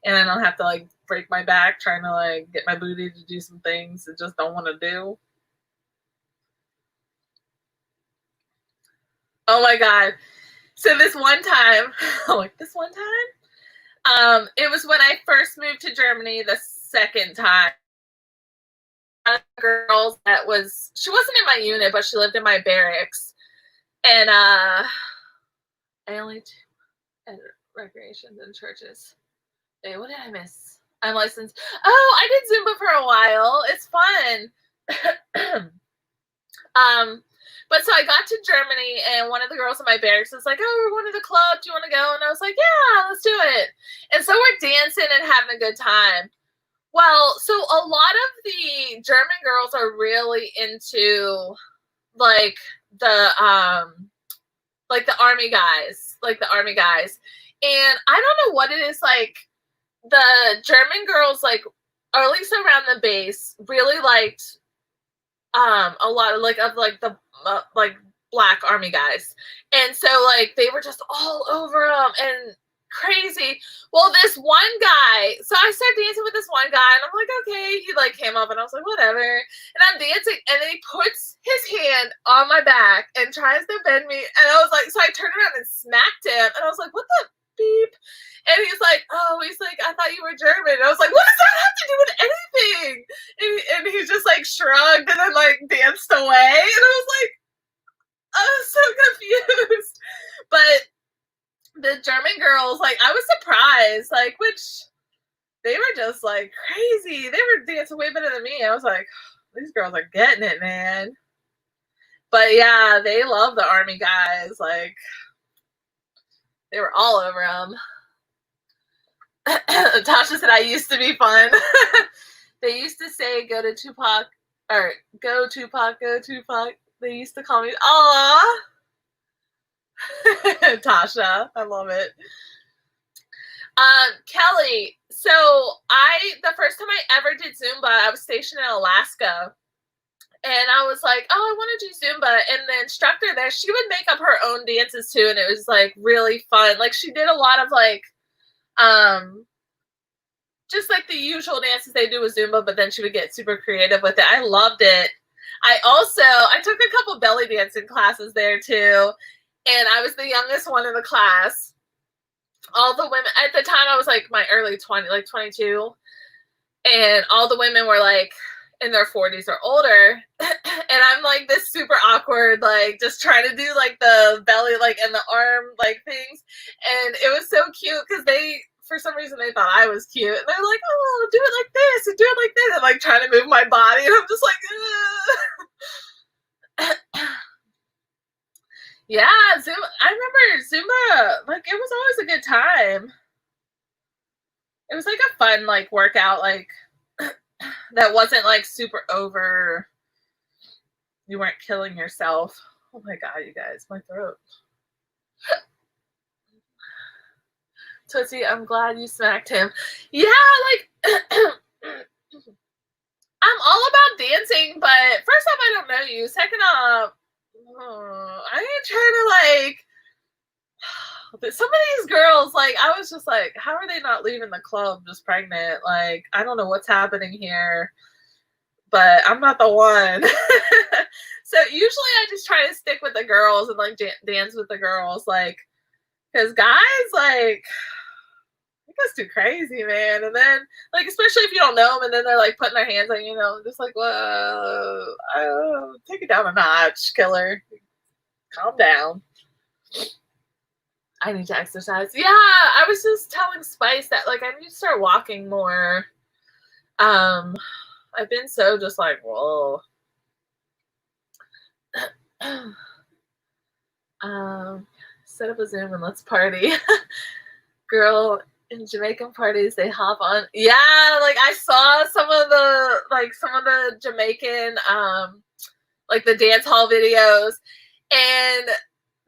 And I don't have to like break my back trying to like get my booty to do some things I just don't want to do. Oh my God. So this one time, like this one time, it was when I first moved to Germany the second time. Girls that was, she wasn't in my unit, but she lived in my barracks. And I only do recreations and churches. Hey, what did I miss? I'm licensed. Oh, I did Zumba for a while. It's fun. But so I got to Germany, and one of the girls in my barracks was like, "Oh, we're going to the club. Do you want to go?" And I was like, "Yeah, let's do it." And so we're dancing and having a good time. Well, so a lot of the German girls are really into like the army guys, And I don't know what it is, like the German girls, like, or at least around the base, really liked a lot of the like black army guys. And so like they were just all over them and crazy. Well, this one guy, so I started dancing with this one guy, and I'm like, okay, he like came up, and I was like, whatever. And I'm dancing, and then he puts his hand on my back and tries to bend me, and I was like, so I turned around and smacked him, and I was like, what the beep? And he's like, I thought you were German. And I was like, what does that have to do with anything? And he just like shrugged and then like danced away, and I was like, I was so confused. But the German girls, like, I was surprised, like, which they were just like crazy. They were dancing way better than me. I was like, these girls are getting it, man. But yeah, they love the army guys. Like, they were all over them. Tasha said I used to be fun. They used to say go Tupac. They used to call me, aw. Tasha, I love it. Kelly, so the first time I ever did Zumba, I was stationed in Alaska. And I was like, oh, I want to do Zumba. And the instructor there, she would make up her own dances too. And it was like really fun. Like she did a lot of like, just like the usual dances they do with Zumba, but then she would get super creative with it. I loved it. I took a couple belly dancing classes there too. And I was the youngest one in the class. All the women, at the time I was like my early 20s, like 22. And all the women were like in their 40s or older. And I'm like this super awkward, like just trying to do like the belly, like, and the arm, like things. And it was so cute because for some reason they thought I was cute. And they're like, oh, do it like this and do it like this. And like trying to move my body. And I'm just like, ugh. Yeah, Zumba. I remember Zumba, like, it was always a good time. It was like a fun, like, workout, like, that wasn't like super over. You weren't killing yourself. Oh my God, you guys, my throat. Tootsie, I'm glad you smacked him. Yeah, like, I'm all about dancing, but first off, I don't know you. Second off, I ain't trying to like. Some of these girls, like, I was just like, how are they not leaving the club just pregnant? Like, I don't know what's happening here. but I'm not the one. So usually I just try to stick with the girls and like dance with the girls, like, because guys, like, it goes too crazy, man. And then, like, especially if you don't know them, and then they're like putting their hands on you, know, just like, whoa, take it down a notch, killer. Calm down. I need to exercise. Yeah, I was just telling Spice that, like, I need to start walking more. I've been so just like, whoa. Set up a Zoom and let's party. Girl, in Jamaican parties, they hop on. Yeah, like I saw some of the Jamaican, like the dance hall videos, and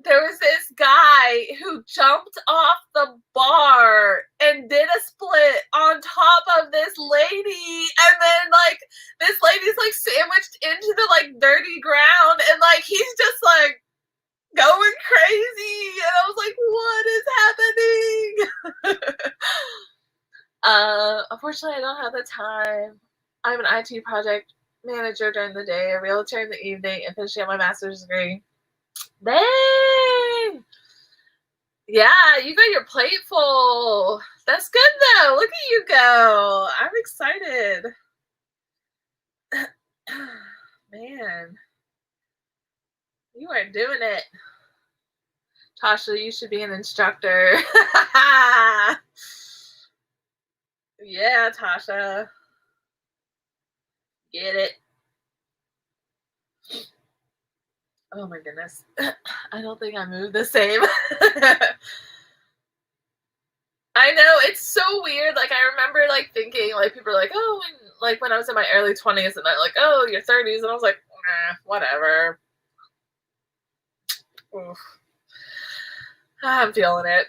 there was this guy who jumped off the bar and did a split on top of this lady, and then like this lady's like sandwiched into the like dirty ground, and like he's just like going crazy, and I was like, what is happening? Unfortunately, I don't have the time. I'm an IT project manager during the day, a realtor in the evening, and finishing up my master's degree. Dang! Yeah, you got your plate full. That's good though. Look at you go. I'm excited. Man, you are doing it. Tasha, you should be an instructor. Yeah, Tasha. Get it. Oh my goodness. I don't think I moved the same. I know, it's so weird. Like, I remember, like, thinking, like, people are like, oh, when I was in my early 20s, and they're like, oh, your 30s, and I was like, whatever. Oof. I'm feeling it.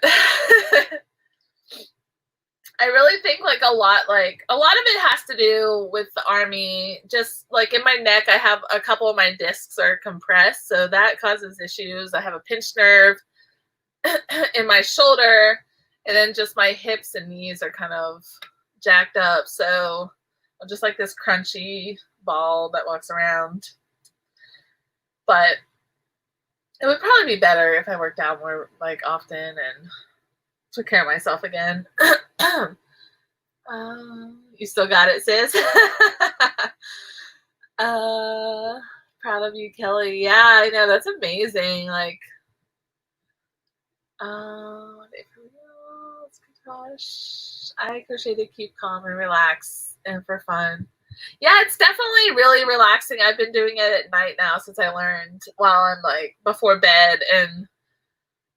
I really think, like, a lot of it has to do with the Army. Just, like, in my neck, I have a couple of my discs are compressed, so that causes issues. I have a pinched nerve in my shoulder, and then just my hips and knees are kind of jacked up, so I'm just like this crunchy ball that walks around. But it would probably be better if I worked out more, like, often and took care of myself again. You still got it, sis. Proud of you, Kelly. Yeah, I know, that's amazing. Like, gosh, I crochet to keep calm and relax and for fun. Yeah, it's definitely really relaxing. I've been doing it at night now since I learned, while I'm like before bed, and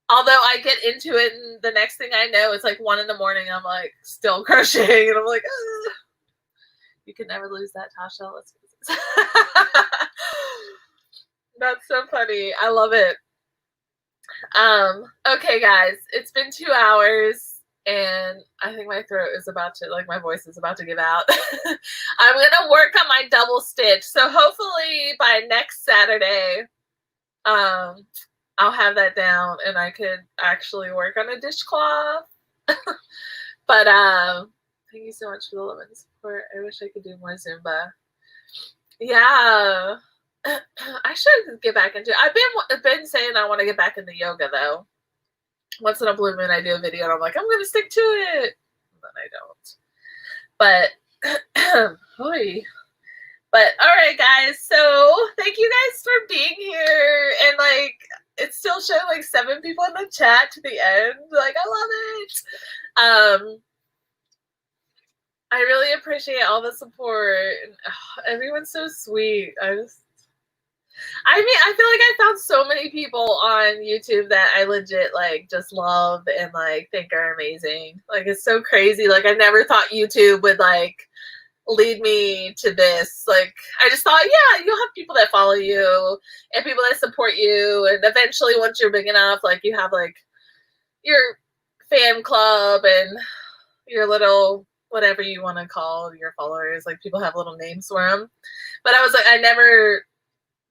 although I get into it and the next thing I know, it's like 1 a.m. I'm like still crocheting, and I'm like, ugh. You can never lose that, Tasha. Let's do this. That's so funny. I love it. Okay, guys, it's been 2 hours. And I think my throat is about to, like, my voice is about to give out. I'm going to work on my double stitch. So hopefully by next Saturday, I'll have that down and I could actually work on a dishcloth. But thank you so much for the love and support. I wish I could do more Zumba. Yeah. I should get back into it. I've been saying I want to get back into yoga, though. Once in a blue moon, I do a video, and I'm like, I'm going to stick to it. And then I don't. But, but all right, guys. So thank you guys for being here. And, like, it's still showing, like, 7 people in the chat to the end. Like, I love it. I really appreciate all the support. Everyone's so sweet. I mean, I feel like I found so many people on YouTube that I legit, like, just love and, like, think are amazing. Like, it's so crazy. Like, I never thought YouTube would, like, lead me to this. Like, I just thought, yeah, you'll have people that follow you and people that support you. And eventually, once you're big enough, like, you have, like, your fan club and your little, whatever you want to call your followers. Like, people have little names for them. But I was like, I never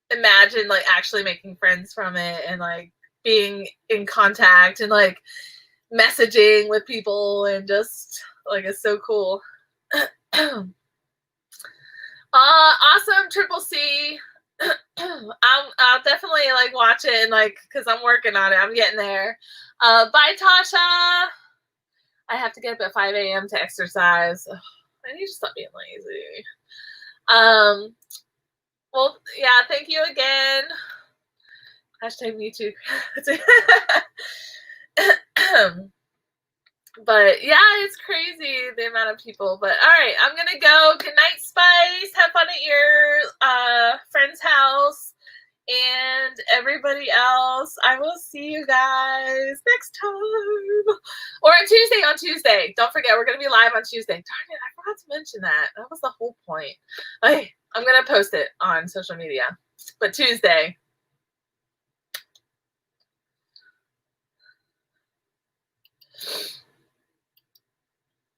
imagine, like, actually making friends from it and, like, being in contact and, like, messaging with people, and just, like, it's so cool. Awesome, Triple C. I'll definitely like watch it and like because I'm working on it. I'm getting there. Bye, Tasha. I have to get up at 5 a.m. to exercise. Ugh, I need to stop being lazy. Well, yeah, thank you again. Hashtag me too. But yeah, it's crazy the amount of people. But all right, I'm gonna go. Good night, Spice. Have fun at your friend's house. And everybody else, I will see you guys next time. Or on Tuesday. Don't forget, we're going to be live on Tuesday. Darn it, I forgot to mention that. That was the whole point. Okay, I'm going to post it on social media. But Tuesday.